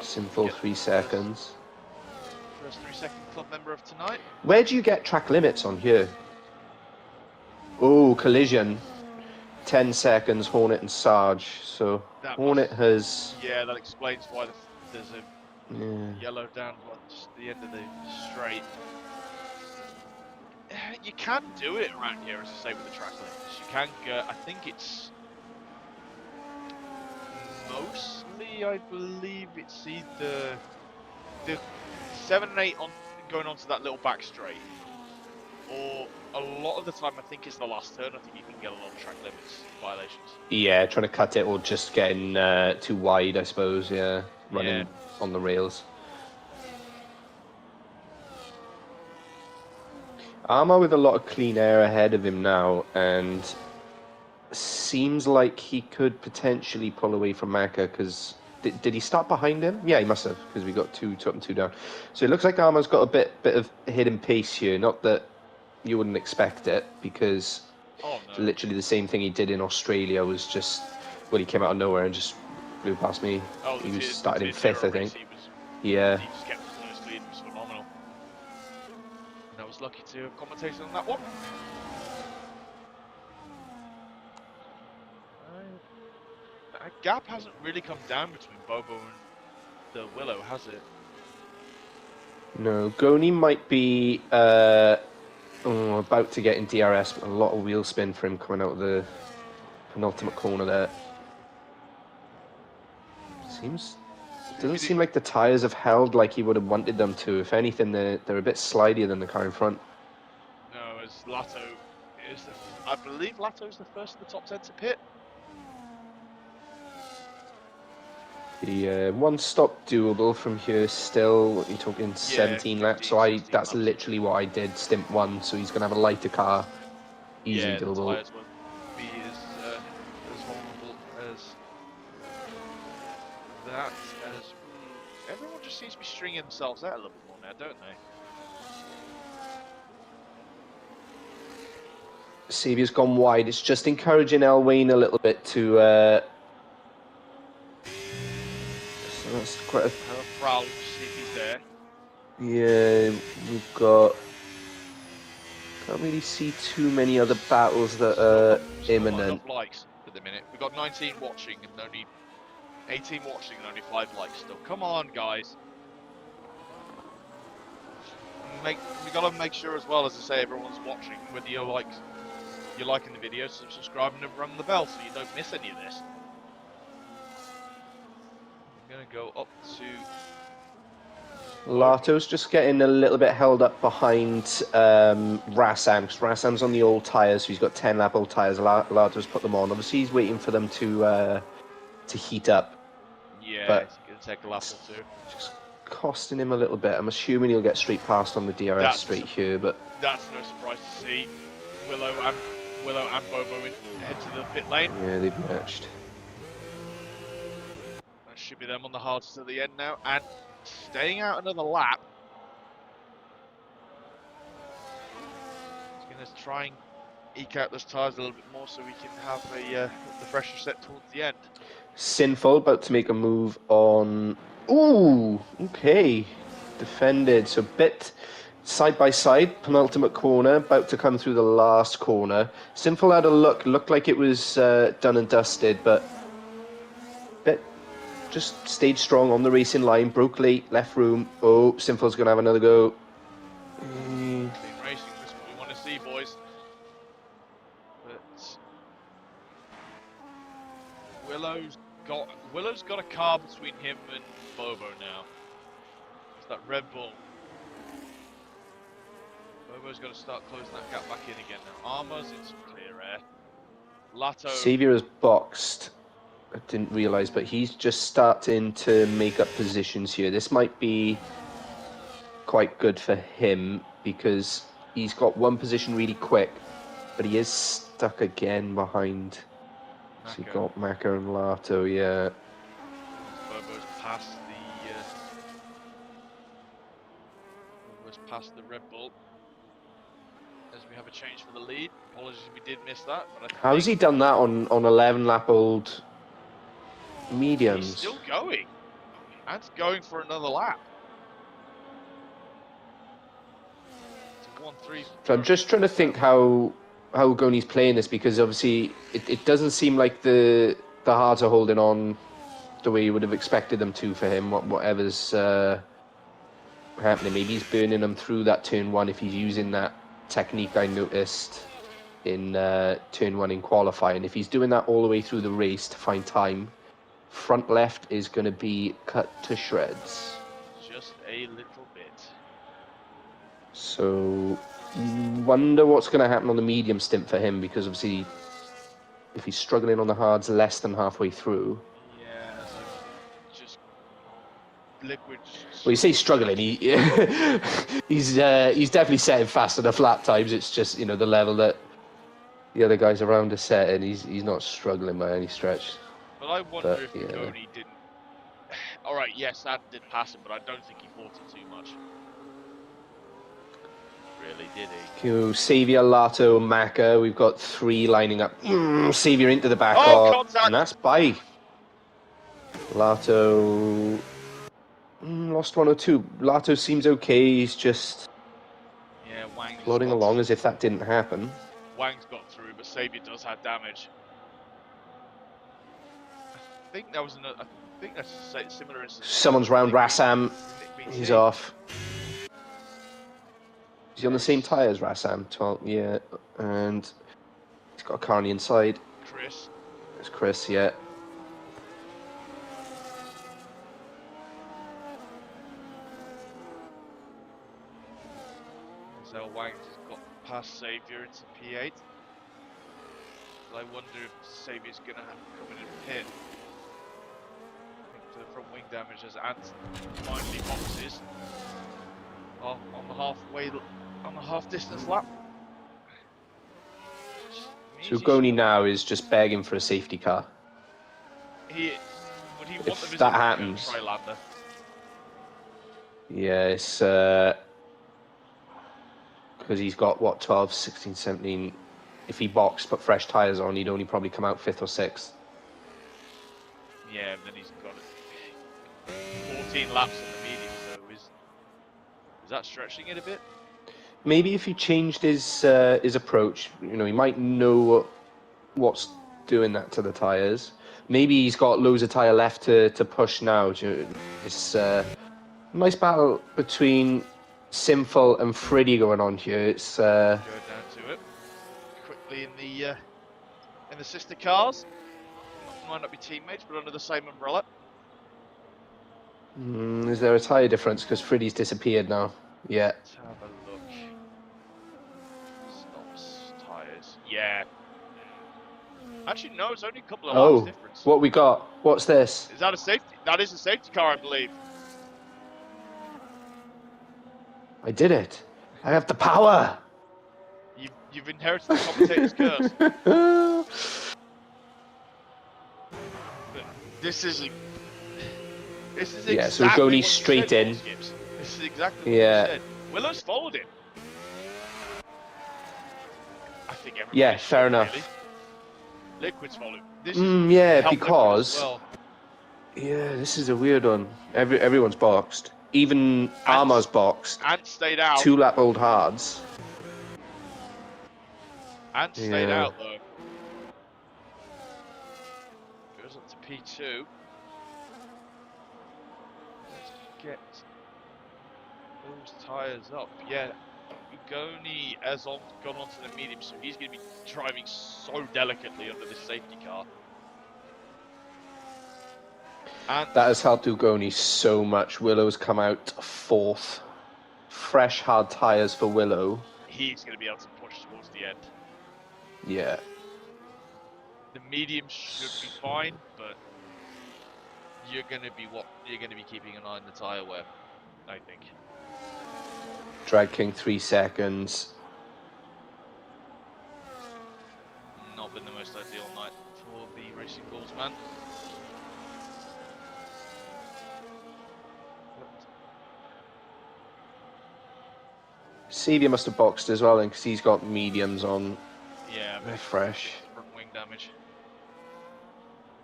Simple 3 seconds. First 3-second club member of tonight. Where do you get track limits on here? Oh, collision. 10 seconds, Hornet and Sarge. So Hornet has. Yeah, that explains why there's a yellow down just the end of the straight. You can do it around here, as I say, with the track limits. You can go, I think it's mostly, I believe it's either the 7 and 8 on going onto that little back straight, or a lot of the time I think it's the last turn. I think you can get a lot of track limits violations. Yeah, trying to cut it or just getting too wide, I suppose. Yeah, running on the rails. Armour with a lot of clean air ahead of him now, and seems like he could potentially pull away from Maka, because did he start behind him? Yeah, he must have, because we got 2 up and 2 down. So it looks like Armour's got a bit of hidden pace here. Not that you wouldn't expect it, because literally the same thing he did in Australia was just, well, he came out of nowhere and just blew past me. He was started in 5th, I think. Yeah. He just kept his nose clean. It was phenomenal. And I was lucky to have commentated on that one. A gap hasn't really come down between Bobo and the Willow, has it? No, Goni might be about to get in DRS, but a lot of wheel spin for him coming out of the penultimate corner there. Doesn't seem like the tyres have held like he would have wanted them to. If anything, they're a bit slidier than the car in front. No, as Lato is, I believe Lato's the first of the top 10 to pit. The one stop doable from here still. You're talking 17 laps, so that's literally what I did. Stint 1, so he's gonna have a lighter car, easy doable. The tyres won't be as vulnerable as that. As everyone just seems to be stringing themselves out a little bit more now, don't they? Saviour's gone wide. It's just encouraging Elwayne a little bit to. So that's quite a. Have a prowl to see if he's there. Yeah, we've got. Can't really see too many other battles that are Still not imminent. enough likes at the minute. We've got 19 watching and only 18 watching and only 5 likes still. Come on, guys. We gotta make sure as well, as I say, everyone's watching. Whether you're liking the video, subscribing and rung the bell so you don't miss any of this. I'm gonna go up to. Lato's just getting a little bit held up behind Rassam, because Rassam's on the old tyres, so he's got 10 lap old tyres. Lato's put them on. Obviously, he's waiting for them to heat up. Yeah, but it's gonna take a lap or two. Just costing him a little bit. I'm assuming he'll get straight past on the DRS straight here, but that's no surprise to see. Willow and Bobo head to the pit lane. yeah, they've matched. That should be them on the hards to the end now, and staying out another lap. He's gonna try and eke out those tyres a little bit more so we can have the fresher set towards the end. Sinful about to make a move on. Ooh, okay, defended. So bit side by side, penultimate corner, about to come through the last corner. Sinful had a looked like it was done and dusted, but bit just stayed strong on the racing line, broke late, left room. Oh, Sinful's gonna have another go. Clean racing, that's what we want to see, boys. But Willow's got a car between him and Bobo now. It's that Red Bull. Bobo's got to start closing that gap back in again now. Armour's in some clear air. Lato. Saviour is boxed. I didn't realise, but he's just starting to make up positions here. This might be quite good for him because he's got one position really quick, but he is stuck again behind. So you've got Maka and Lato, yeah. Bobo's past the Red Bull. As we have a change for the lead. Apologies if we did miss that. But How's he done that on 11 lap old mediums? He's still going. And going for another lap. It's a 1-3. So I'm just trying to think how Goni's playing this, because obviously it doesn't seem like the hards are holding on the way you would have expected them to for him. Whatever's happening, maybe he's burning them through that turn one if he's using that technique I noticed in turn one in qualifying. If he's doing that all the way through the race to find time, front left is going to be cut to shreds. Just a little bit. So wonder what's going to happen on the medium stint for him, because obviously if he's struggling on the hards less than halfway through. Yeah, so just liquid. Well, you say struggling, he's definitely setting fast enough lap times. It's just, you know, the level that the other guys around are setting. He's not struggling by any stretch. But I wonder if Goni didn't. All right, yes, that did pass him, but I don't think he fought it too much. Really, did he? Saviour, Lato, Maka. We've got 3 lining up. Saviour into the back. Contact! And that's by. Lato lost 1 or 2. Lato seems okay. He's just plodding along as if that didn't happen. Wang's got through, but Saviour does have damage. I think that was another. I think that's a similar instance. Someone's round Rassam. He's off. Is he on the same tyre as Rassam? 12, yeah. And he's got a car on the inside. Chris. It's Chris, yeah. So Wang's got past Saviour into P8. I wonder if Saviour's going to have to come in and pit. I think the front wing damage as Ant finally boxes on the half distance lap. So Goni now is just begging for a safety car. Would he want if that happens, Yeah, it's because he's got what 12, 16, 17. If he boxed, put fresh tires on, he'd only probably come out 5th or 6th. Yeah, and then he's got 14 laps on the medium, so is that stretching it a bit? Maybe if he changed his approach, you know, he might know what's doing that to the tires. Maybe he's got loads of tire left to push now. It's a nice battle between Sinful and Freddy going on here. It's Go down to it quickly in the sister cars. Might not be teammates, but under the same umbrella. Is there a tire difference? Because Freddy's disappeared now. Yeah. Let's have a look. Stops, tires. Yeah. Actually, no, it's only a couple of laps difference. What we got? What's this? Is that a safety? That is a safety car, I believe. I did it. I have the power. You've inherited the commentator's curse. But this is yeah, exactly so we're going what straight said, in. Skips. This is exactly what you said. Willow's followed him. I think everybody. Yeah, fair enough. Really. Liquid's followed. This yeah, helped because as well. yeah, this is a weird one. Everyone's boxed. Even Armour's boxed. And stayed out. 2-lap old hards. And stayed out though. Goes up to P2. Let's get those tyres up. Yeah, Ugoni has gone onto the medium, so he's going to be driving so delicately under this safety car. And that has helped Ugoni so much. Willow's come out 4th. Fresh hard tyres for Willow. He's going to be able to push towards the end. Yeah. The medium should be fine, but you're going to be keeping an eye on the tyre wear, I think. Drag King 3 seconds. Not been the most ideal night for the Racing Bulls, man. Xavier must have boxed as well, because he's got mediums on. Yeah, they're fresh. Front wing damage.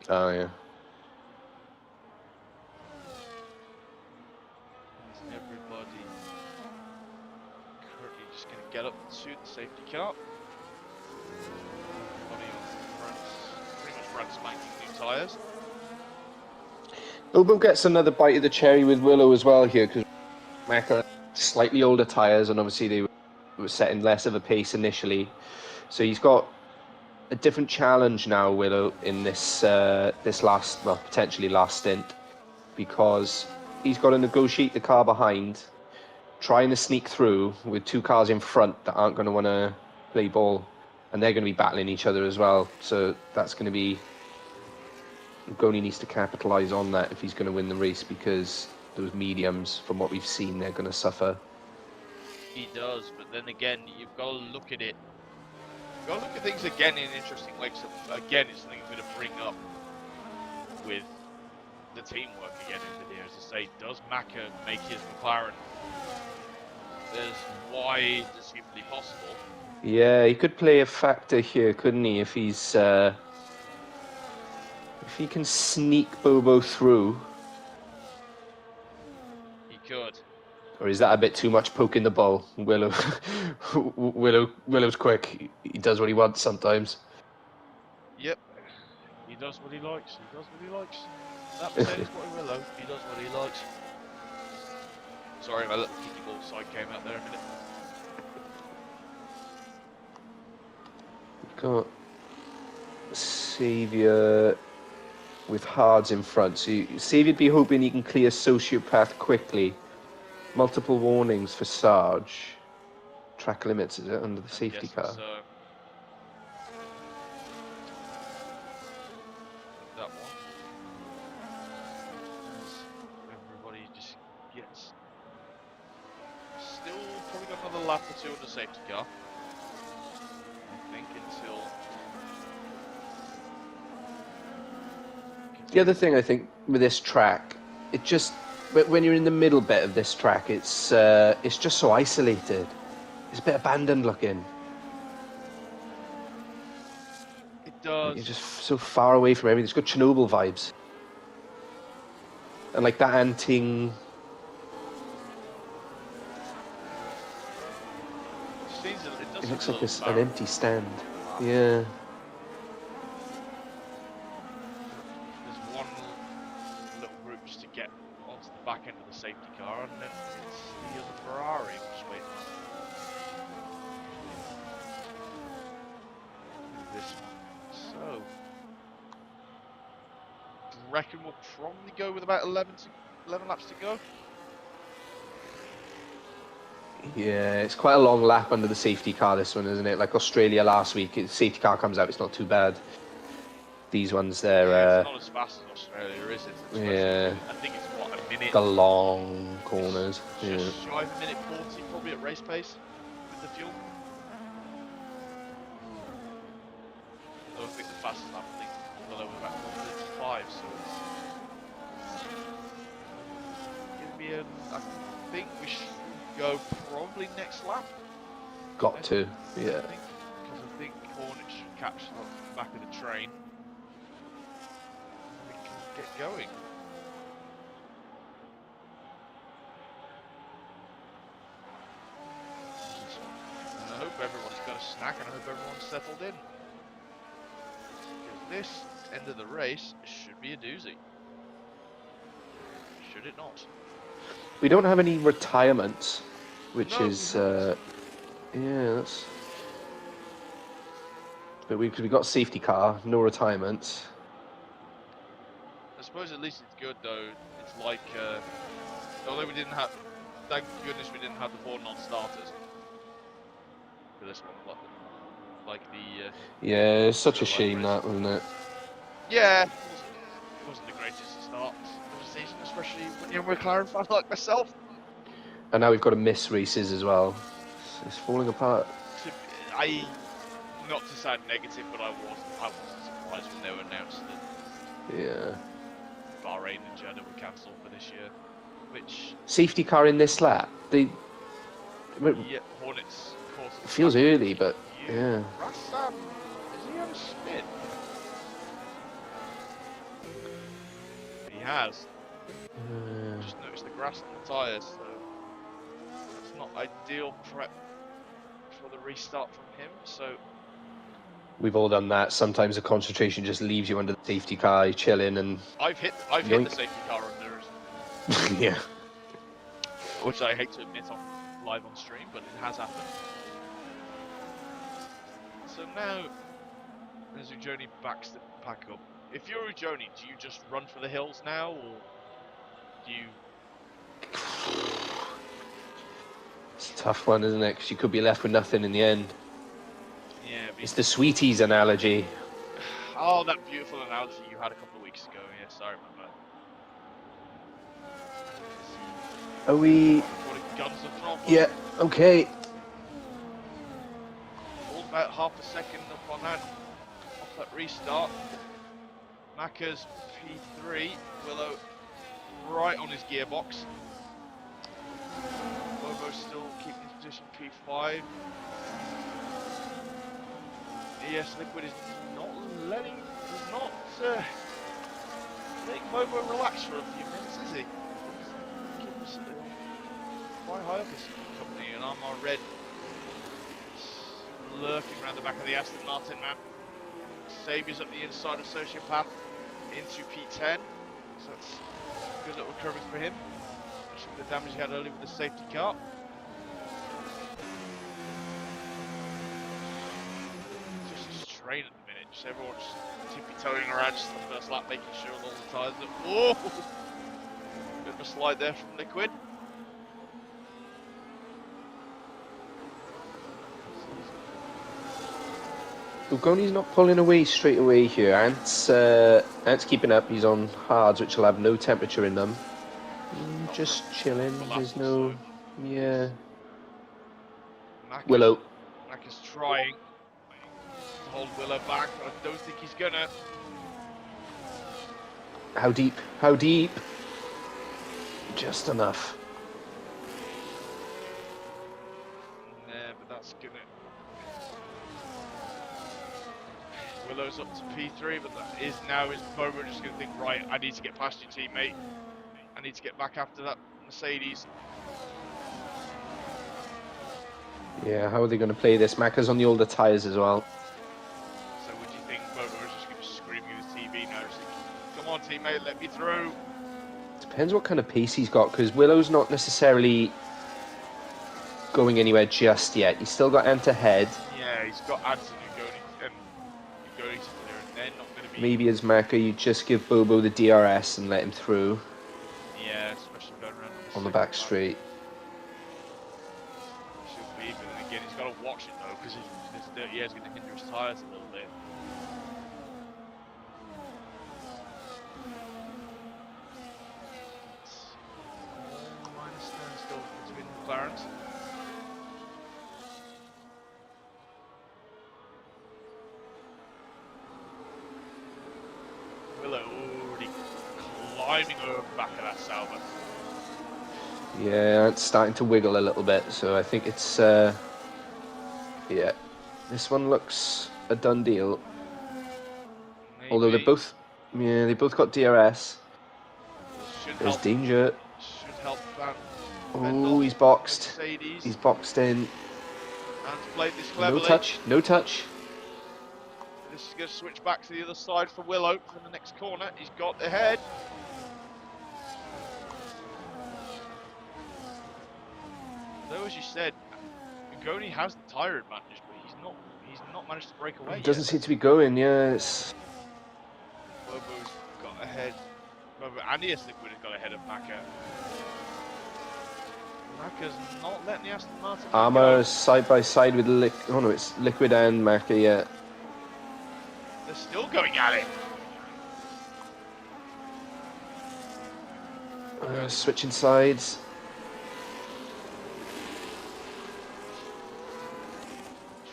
Oh yeah. Everybody currently just going to get up to the safety car. Everybody on pretty much brand spanking new tyres. Bilbo gets another bite of the cherry with Willow as well here, because Mecca slightly older tyres, and obviously they were setting less of a pace initially. So he's got a different challenge now, Willow, in this potentially last stint, because he's got to negotiate the car behind, trying to sneak through with 2 cars in front that aren't going to want to play ball, and they're going to be battling each other as well. So that's going to be... Goni needs to capitalise on that if he's going to win the race, because those mediums, from what we've seen, they're going to suffer. He does, but then again, you've got to look at it. You've got to look at things again in an interesting way. So again, it's something I'm going to bring up with the teamwork again in here. As I say, does Maka make his McLaren as wide as humanly possible? Yeah, he could play a factor here, couldn't he? If he's if he can sneak Bobo through. He could. Or is that a bit too much poking the ball? Willow's quick. He does what he wants sometimes. Yep. He does what he likes. He does what he likes. That Mercedes boy Willow, he does what he likes. Sorry, my little kicky ball side came out there a minute. Got Saviour with hards in front. So Saviour'd be hoping he can clear Sociopath quickly. Multiple warnings for Sarge. Track limits, is it, under the safety car? So. That one. As everybody just gets... Still probably got another lap or 2 on the safety car. I think until... The other thing I think with this track, it just when you're in the middle bit of this track, it's just so isolated. It's a bit abandoned looking. It Like, does. you're just so far away from everything. It's got Chernobyl vibes. And like that anting. It looks like an empty stand. Yeah. There's one little group just to get onto the back end of the safety car, and then it's the other Ferrari just waiting. This one. So, do you reckon we'll probably go with about 11 laps to go? Yeah, it's quite a long lap under the safety car, this one, isn't it? Like Australia last week, the safety car comes out, it's not too bad. These ones, they're... Yeah, it's not as fast as Australia, is it? Yeah. I think it's, what, a minute? The long corners. Just shy of a minute 40, probably at race pace, with the fuel. I don't think the fastest lap, I think we'll go over about 1:35, so it's gonna be I think we should go probably next lap. Got to, yeah. Because I think Hornet should catch the back of the train. We can get going. And I hope everyone's got a snack, and I hope everyone's settled in. Because this end of the race should be a doozy. Should it not? We don't have any retirements, which No, is... yeah, that's... But we got safety car, no retirements. I suppose at least it's good though. It's like, although we didn't have, thank goodness we didn't have the 4 non-starters for this one. Like the. Yeah, it's such a like shame race. that, wasn't it? Yeah, it wasn't the greatest start of the season, especially when you're a McLaren fan like myself. And now we've got to miss races as well. It's falling apart. Not to sound negative, but I wasn't surprised when they were announced that. Yeah. Bahrain and Jeddah were cancelled for this year, which safety car in this lap. yeah, Hornets. It feels early, but yeah. Rassan, does he have a spin? He has. Just noticed the grass on the tyres, so that's not ideal prep for the restart from him. So. We've all done that. Sometimes the concentration just leaves you under the safety car, you're chilling, and I've hit the safety car under. Yeah. Which I hate to admit live on stream, but it has happened. So now, as Ujoni backs the pack up, if you're Ujoni, do you just run for the hills now, or do you? It's a tough one, isn't it? Because you could be left with nothing in the end. Yeah. It's the sweeties analogy. Oh, that beautiful analogy you had a couple of weeks ago. Yeah, sorry about that. Are we? Guns are throttle. Yeah. Okay. All about half a second up on that. Off that restart. Macca's P3. Willow right on his gearbox. Bobo's still keeping his position P5. Yes, Liquid is not letting Bobo relax for a few minutes, is he? He's quite high up his company, and Armor Red lurking around the back of the Aston Martin, man. Saviour's up the inside of Sociopath into P10, so that's a good little recovery for him. Just the damage he had earlier with the safety car. Rain at the minute, just everyone just tippy-toeing around just the first lap, making sure all the tyres are... Whoa! Bit of a slide there from Liquid. Ugoni's not pulling away straight away here. Ant's keeping up. He's on hards, which will have no temperature in them. Just chilling. There's no... Yeah. Willow. Mac is trying. Hold Willow back, but I don't think he's gonna. How deep? How deep? Just enough. Yeah, but that's gonna... Willow's up to P3, but that is now his Bobo just gonna think, right, I need to get past your teammate. I need to get back after that Mercedes. Yeah, how are they going to play this? Macca's on the older tyres as well. So would you think Bobo is just gonna be screaming at his TV now, just thinking, come on teammate, let me through. Depends what kind of pace he's got, because Willow's not necessarily going anywhere just yet. He's still got Ant ahead. Yeah, he's got Anson and Ugoni to clear, and they're not gonna be... Maybe as Macca, you just give Bobo the DRS and let him through Yeah, especially going around on the second back lap. straight. Should be, but then again, he's got to watch it though, because this dirty air is going to hinder his tyres a little bit. Minus 10 still between the McLarens. Willow already climbing over the back of that Sauber. Yeah, it's starting to wiggle a little bit, so I think it's, yeah. This one looks a done deal. Maybe. Although they both got DRS. Should There's help, danger. should help Van. Oh, he's boxed. Mercedes. He's boxed in. And played this cleverly. No touch, no touch. This is going to switch back to the other side for Willow for the next corner. He's got the head. Though, as you said, Ugoni has the tyre advantage, but he's not managed to break away It doesn't yet. seem to be going, yes. Bobo's got ahead. Bobo and ES Liquid has got ahead of Macca. Macca's not letting the Aston Martin Armour side by side with oh no, it's Liquid and Macca, yeah. They're still going at it. Switching sides.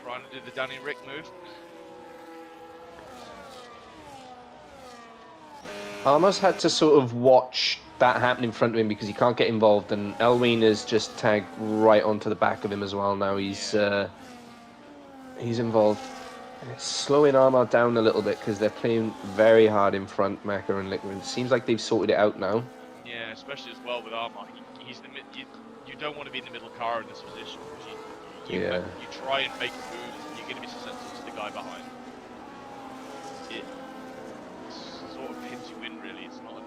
Trying to do the Danny Rick move. Armour's had to sort of watch that happen in front of him because he can't get involved, and Elwyn is just tagged right onto the back of him as well. Now he's involved. It's slowing Armour down a little bit because they're playing very hard in front, Macca and Liquid. It seems like they've sorted it out now. Yeah, especially as well with Armour. He's you don't want to be in the middle car in this position because you try and make a move, you're going to be susceptible to the guy behind. It sort of pins you in, really. It's not an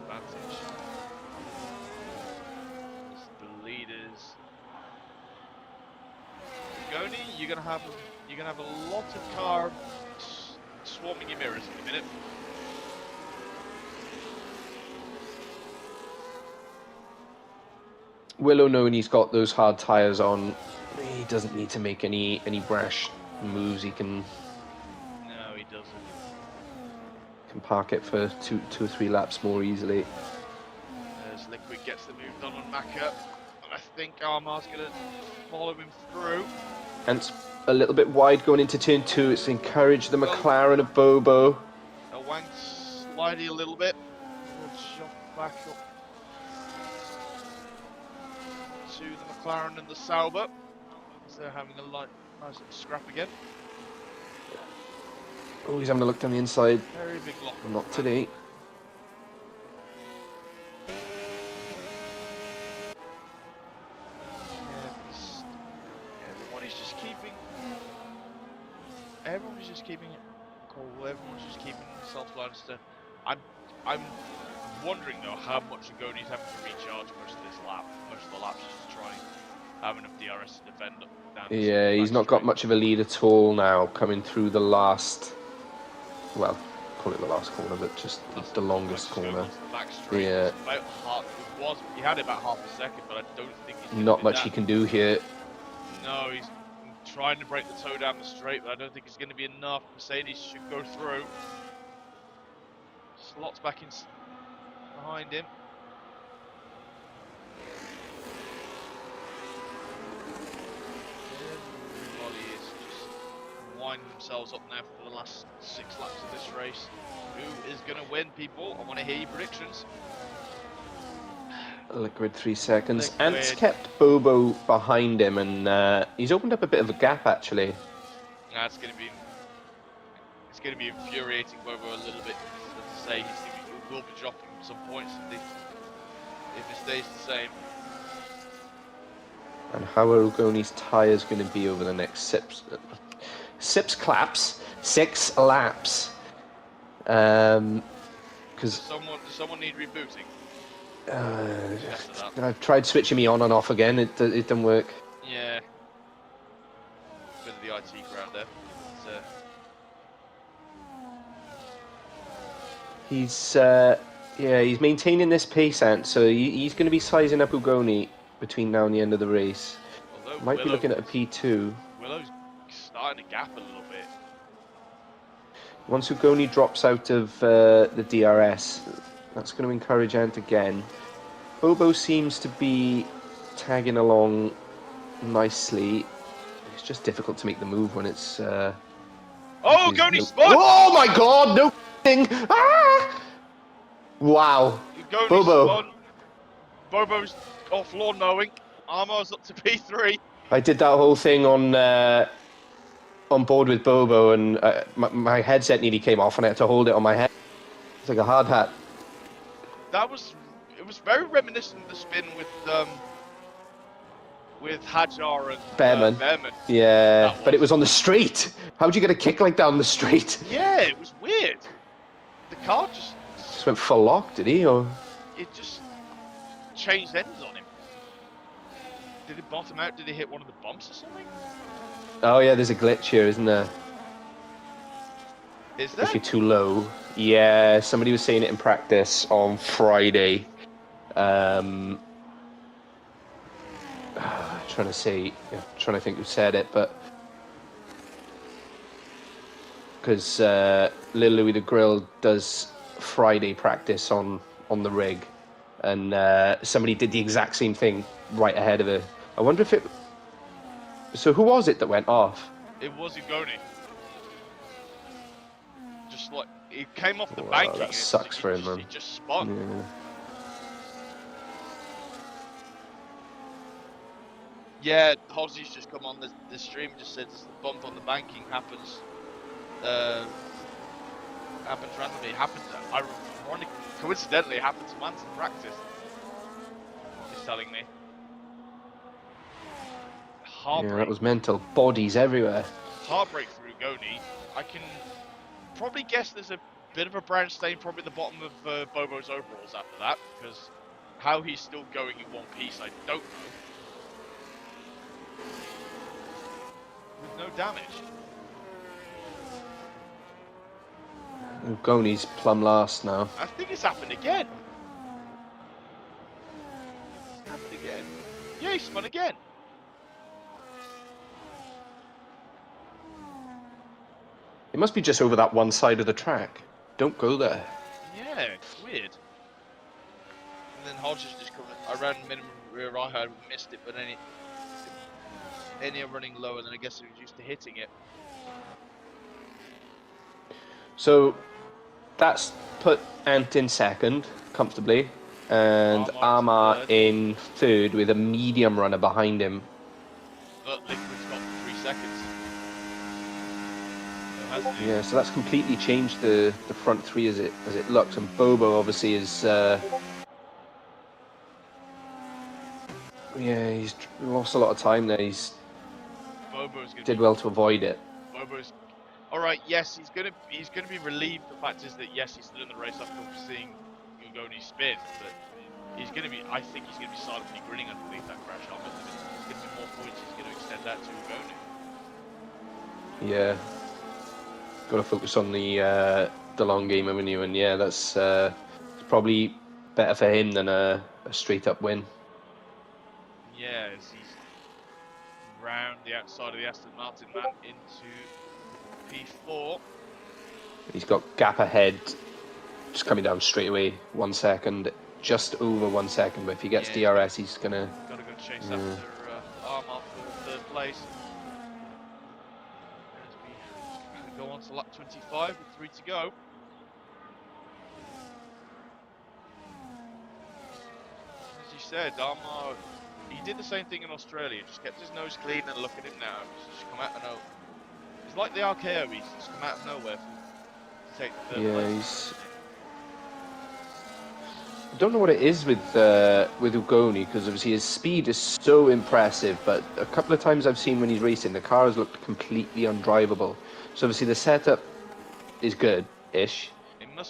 advantage. It's the leaders. Goni, you're gonna have a lot of car swarming your mirrors in a minute. Willow, knowing he's got those hard tyres on, he doesn't need to make any brash moves. He can. No, he doesn't. Can park it for two or three laps more easily. As Liquid gets the move done on Macca, and I think Armour's gonna follow him through. And it's a little bit wide going into turn 2. It's encouraged the McLaren of Bobo. A wank slidey a little bit. We'll jump back up to the McLaren and the Sauber. So they're having a nice little scrap again. Oh, he's having a look down the inside. Very big lock. Not today. Everyone's just keeping it cool. Everyone's just keeping themselves balanced. I'm wondering though how much Ugoni's having to recharge most of this lap. Most of the laps just to try and have enough DRS to defend down. Yeah, he's not got much of a lead at all now. Coming through the last, well, call it the last corner, but just the longest corner. Yeah. He had about half a second, but I don't think he's not much he can do here. No, he's trying to break the toe down the straight, but I don't think it's going to be enough. Mercedes should go through. Slots back in behind him. Everybody is just winding themselves up now for the last 6 laps of this race. Who is going to win, people? I want to hear your predictions. Liquid 3 seconds. Liquid. Ant's kept Bobo behind him, and he's opened up a bit of a gap actually. That's gonna be. It's gonna be infuriating Bobo a little bit. As I say, he will be dropping some points if it stays the same. And how are Ugoni's tyres going to be over the next six laps? Because does someone need rebooting? I've tried switching me on and off again. It didn't work. Yeah. Bit of the IT crowd there. He's maintaining this pace, Ant. So he's going to be sizing up Ugoni between now and the end of the race. Might be looking at a P2. Willow's starting to gap a little bit. Once Ugoni drops out of the DRS, that's going to encourage Ant again. Bobo seems to be tagging along nicely. It's just difficult to make the move when it's... Ugoni spun! Oh my god, no thing! Ah! Wow. Ugoni Bobo. spun. Bobo's off lawn mowing. Armour's up to P3. I did that whole thing on board with Bobo, and my headset nearly came off, and I had to hold it on my head. It's like a hard hat. It was very reminiscent of the spin with Hajar and Behrman. Yeah, but it was on the straight. How'd you get a kick like that on the straight? Yeah, it was weird. The car just went full lock, did he? Or it just changed ends on him. Did it bottom out? Did he hit one of the bumps or something? Oh yeah, there's a glitch here, isn't there? Is there? If you're too low. Yeah, somebody was saying it in practice on Friday. Trying to think who said it, but because Lil Louis the Grill does Friday practice on the rig, and somebody did the exact same thing right ahead of it. I wonder if it. So who was it that went off? It was Ugoni. Just like it came off the banking. That sucks for him, man. He just spun. Yeah. Yeah, Hozzie's just come on the stream and just said the bump on the banking happens randomly. It happened, coincidentally, it happened to Mance in practice. He's telling me. Heartbreak. Yeah, that was mental. Bodies everywhere. Heartbreak for Ugoni. I can probably guess there's a bit of a brown stain probably at the bottom of Bobo's overalls after that, because how he's still going in one piece, I don't know. With no damage. Ugoni's plumb last now. I think it's happened again. Yeah, he spun again. It must be just over that one side of the track. Don't go there. Yeah, it's weird. And then Hodge is just coming. I ran minimum rear I had missed it, but any are running lower, then I guess he was used to hitting it. So that's put Ant in second comfortably, and Armour in third with a medium runner behind him. But Liquid's got 3 seconds. Yeah, so that's completely changed the front three as it looks, and Bobo obviously is he's lost a lot of time there. Did well to avoid it. Bobo's all right. Yes, he's gonna be relieved. The fact is that yes, he's still in the race after seeing Ugoni spin, but I think he's gonna be silently grinning underneath that crash helmet. There's gonna be more points. He's gonna extend that to Ugoni. Yeah. Got to focus on the long game, haven't you? And yeah, that's probably better for him than a straight up win. Yeah, as he's round the outside of the Aston Martin man into P4. He's got gap ahead, just coming down straight away. 1 second, just over 1 second. But if he gets DRS, he's gonna. Got to go chase after Armour for third place. Go on to lap 25 with 3 to go. As you said, he did the same thing in Australia. Just kept his nose clean, and look at him now. He's just come out of nowhere. It's like the RKO. He's just come out of nowhere to take the third place. I don't know what it is with Ugoni, because obviously his speed is so impressive, but a couple of times I've seen when he's racing, the car has looked completely undrivable. So obviously the setup is good-ish,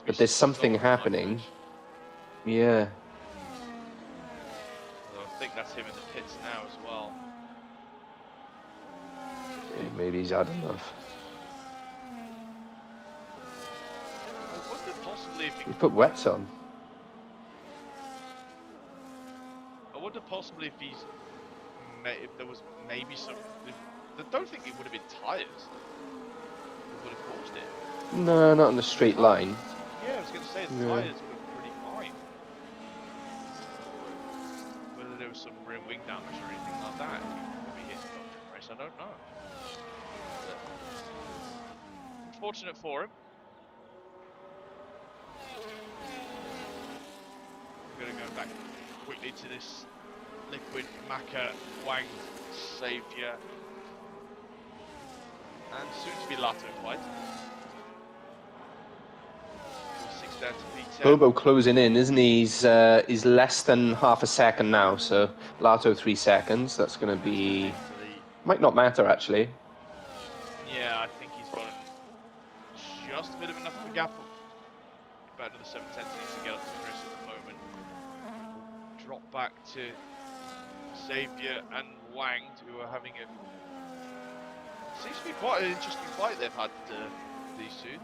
but there's something happening. Yeah. I think that's him in the pits now as well. Yeah, maybe he's had enough. I wonder possibly if he put wets on. I wonder possibly if there was maybe some. I don't think it would have been tyres that would have caused it. No, not in the straight line. Yeah, I was going to say the tyres were pretty fine. Whether there was some rear wing damage or anything like that, maybe hit the race, I don't know. But unfortunate for him. I'm going to go back quickly to this Liquid, Maka, Wang, Saviour, and soon to be Lato fight. 6 down to P10. Bobo closing in, isn't he? He's less than half a second now, so Lato 3 seconds. That's going to be... Might not matter, actually. Yeah, I think he's got just a bit of enough of a gap. About another 7 tenths needs to get up to Chris at the moment. Drop back to Saviour and Wang, who are having a... Seems to be quite an interesting fight they've had, these two.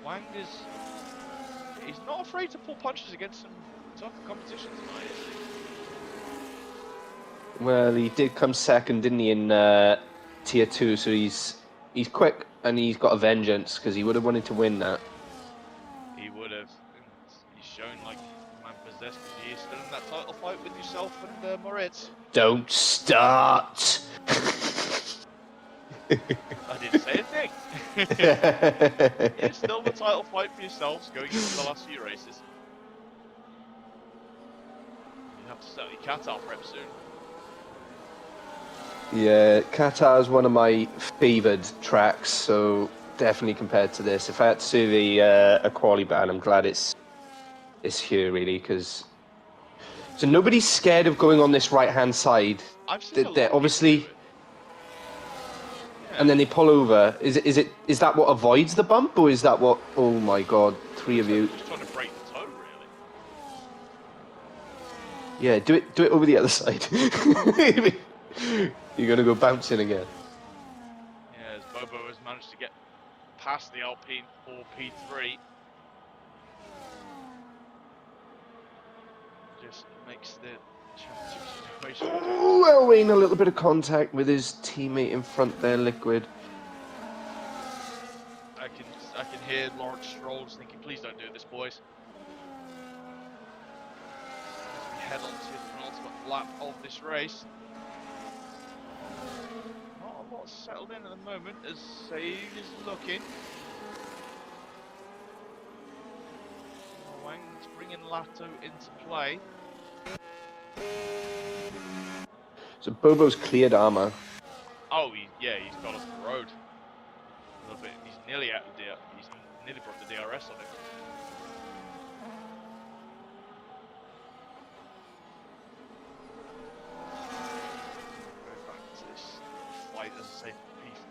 Wang is... He's not afraid to pull punches against some tough competition tonight, is he? Well, he did come second, didn't he, in Tier 2, so he's quick and he's got a vengeance, because he would have wanted to win that. He would have. He's shown like man possessed, because he is still in that title fight with yourself and Moritz. Don't start! I didn't say a thing. It's still the title fight for yourselves going into the last few races. You have to settle your Qatar prep soon. Yeah, Qatar is one of my favoured tracks, so definitely compared to this. If I had to do a quali ban, I'm glad it's here, really, because... So nobody's scared of going on this right-hand side. They're obviously... And then they pull over. Is that what avoids the bump, or is that what? Oh my God, 3 of you. Just trying to break the toe, really. Yeah, do it over the other side. You're gonna go bouncing again. Yeah, as Bobo has managed to get past the Alpine for P3. Just makes the championship situation. Oh, Elwain, a little bit of contact with his teammate in front there, Liquid. I can hear Lawrence Stroll thinking, please don't do this, boys. As we head on to the penultimate lap of this race. Not a lot settled in at the moment as Save is looking. Wang's bringing Lato into play. So Bobo's cleared armour. Oh, he's got off the road. A little bit. He's nearly out of the he's nearly brought the DRS on him. Go back to this fight, as I say,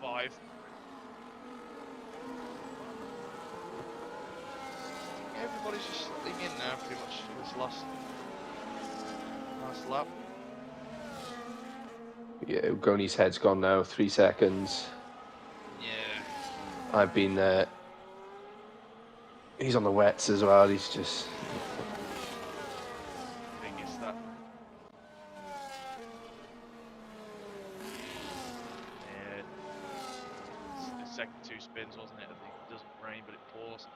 P5. Everybody's just slipping in now, pretty much, for this last lap. Yeah, Ugoni's head's gone now, 3 seconds. Yeah. I've been there. He's on the wets as well, he's just... I think it's that. Yeah. It's the second 2 spins, wasn't it? I think it doesn't rain, but it pours.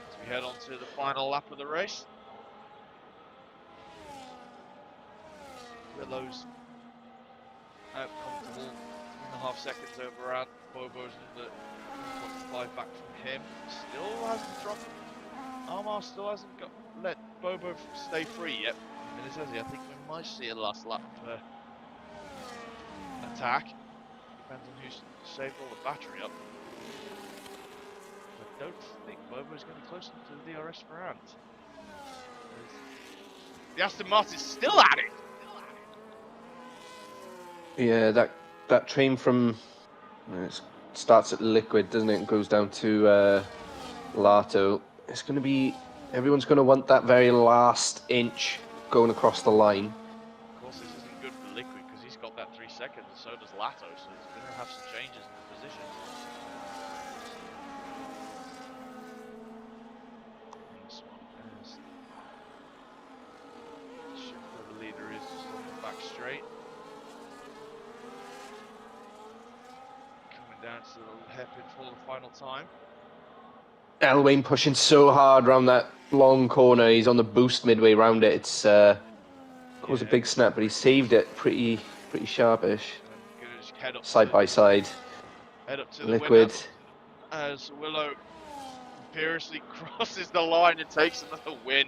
As we head on to the final lap of the race. Willow's out comfortable, 3.5 seconds over Ant. Bobo's in the 1.5 back from him. Still hasn't dropped. Armar still hasn't let Bobo stay free yet. And it says here, I think we might see a last lap attack. Depends on who's saved all the battery up. I don't think Bobo's going to be close enough to the DRS for Ant. The Aston Martin's still at it! Yeah, that train from it starts at Liquid, doesn't it? And goes down to Lato. It's going to be everyone's going to want that very last inch going across the line. Of course, this isn't good for Liquid because he's got that 3 seconds, and so does Lato, so he's going to have some changes in the positions. This one is check where the leader is, just on the back straight. Coming down to the hairpin for the final time. Elwain pushing so hard around that long corner. He's on the boost midway round it. It's caused a big snap, but he saved it pretty sharpish. Side by side. Head up to the Liquid. winner as Willow imperiously crosses the line and takes another win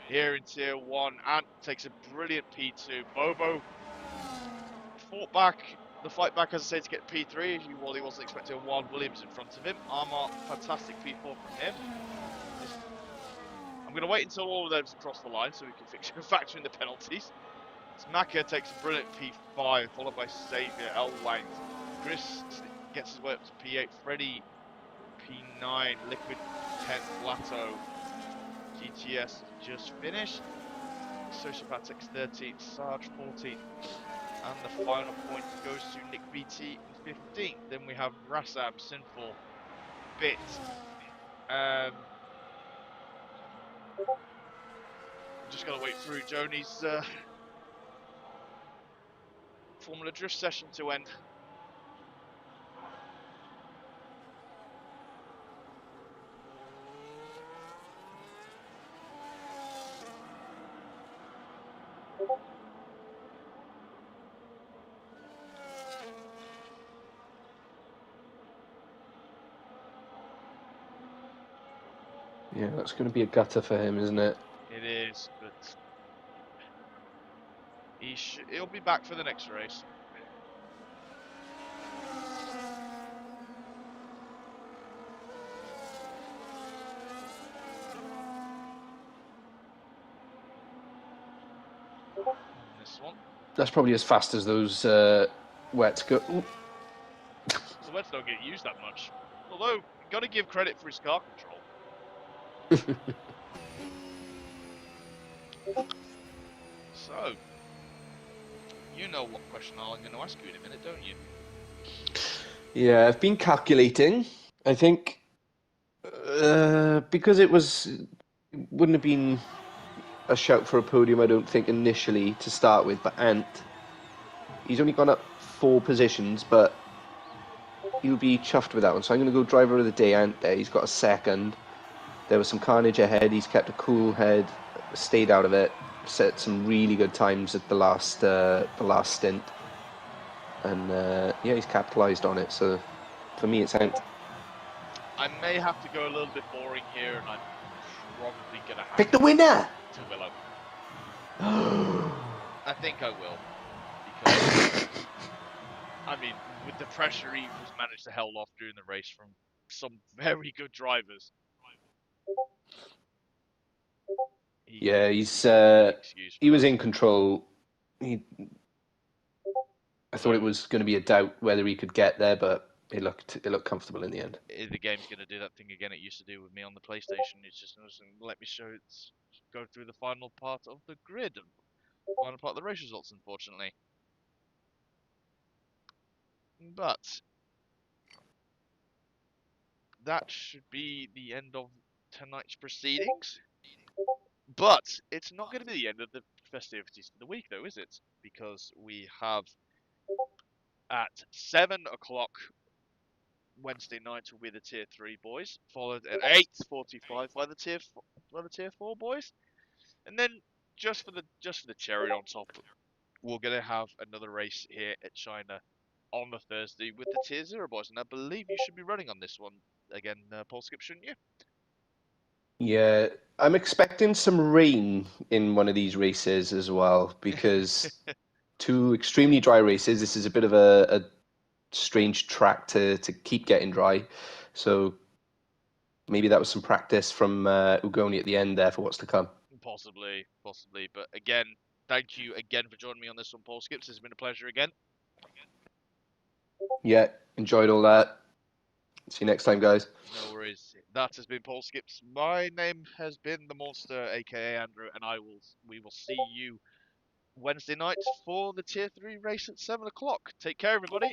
here in Tier 1. Ant takes a brilliant P2. Bobo fought back, the fight back, as I say, to get P3. While he wasn't expecting a Wild Williams in front of him. Armor, fantastic P4 from him. I'm going to wait until all of those cross the line so we can factor in the penalties. Smaka takes a brilliant P5, followed by Xavier, Elwang. Chris gets his way up to P8. Freddy, P9. Liquid, 10th. Lato, GTS just finished. Sociopath takes 13th. Sarge, 14th. And the final point goes to Nick BT, 15th. Then we have Rassam, Sinful, Bit. Just gotta wait through Joni's Formula Drift session to end. Yeah, that's going to be a gutter for him, isn't it? It is, but he'll be back for the next race. This one. That's probably as fast as those wets go. Ooh. The wets don't get used that much. Although, got to give credit for his car control. So, you know what question I'm going to ask you in a minute, don't you? Yeah, I've been calculating. I think because it wouldn't have been a shout for a podium, I don't think, initially to start with, but Ant, he's only gone up 4 positions, but he'll be chuffed with that one. So I'm going to go driver of the day, Ant there. He's got a second. There was some carnage ahead. He's kept a cool head, stayed out of it, set some really good times at the last stint. And yeah, he's capitalised on it. So for me, it's Ant. I may have to go a little bit boring here, and I'm probably going to have Pick the winner! To Willow. I think I will. Because, I mean, with the pressure he was managed to hold off during the race from some very good drivers. Yeah, he was in control. I thought it was going to be a doubt whether he could get there, but it looked comfortable in the end. The game's going to do that thing again it used to do with me on the PlayStation. It's just let me go through the final part of the grid, final part of the race results, unfortunately. But that should be the end of tonight's proceedings. But it's not going to be the end of the festivities for the week, though, is it? Because we have at 7 o'clock Wednesday night will be the Tier 3 boys, followed at 8:45 by the Tier 4 boys, and then just for the cherry on top, we're gonna have another race here at China on the Thursday with the Tier 0 boys, and I believe you should be running on this one again, Paul Skip, shouldn't you? Yeah, I'm expecting some rain in one of these races as well because two extremely dry races. This is a bit of a strange track to keep getting dry. So maybe that was some practice from Ugoni at the end there for what's to come. Possibly, possibly. But again, thank you again for joining me on this one, Paul Skips. It's been a pleasure again. Yeah, enjoyed all that. See you next time, guys. No worries. That has been Paul Skips. My name has been the Monster, aka Andrew, and we will see you Wednesday night for the Tier 3 race at 7 o'clock. Take care, everybody.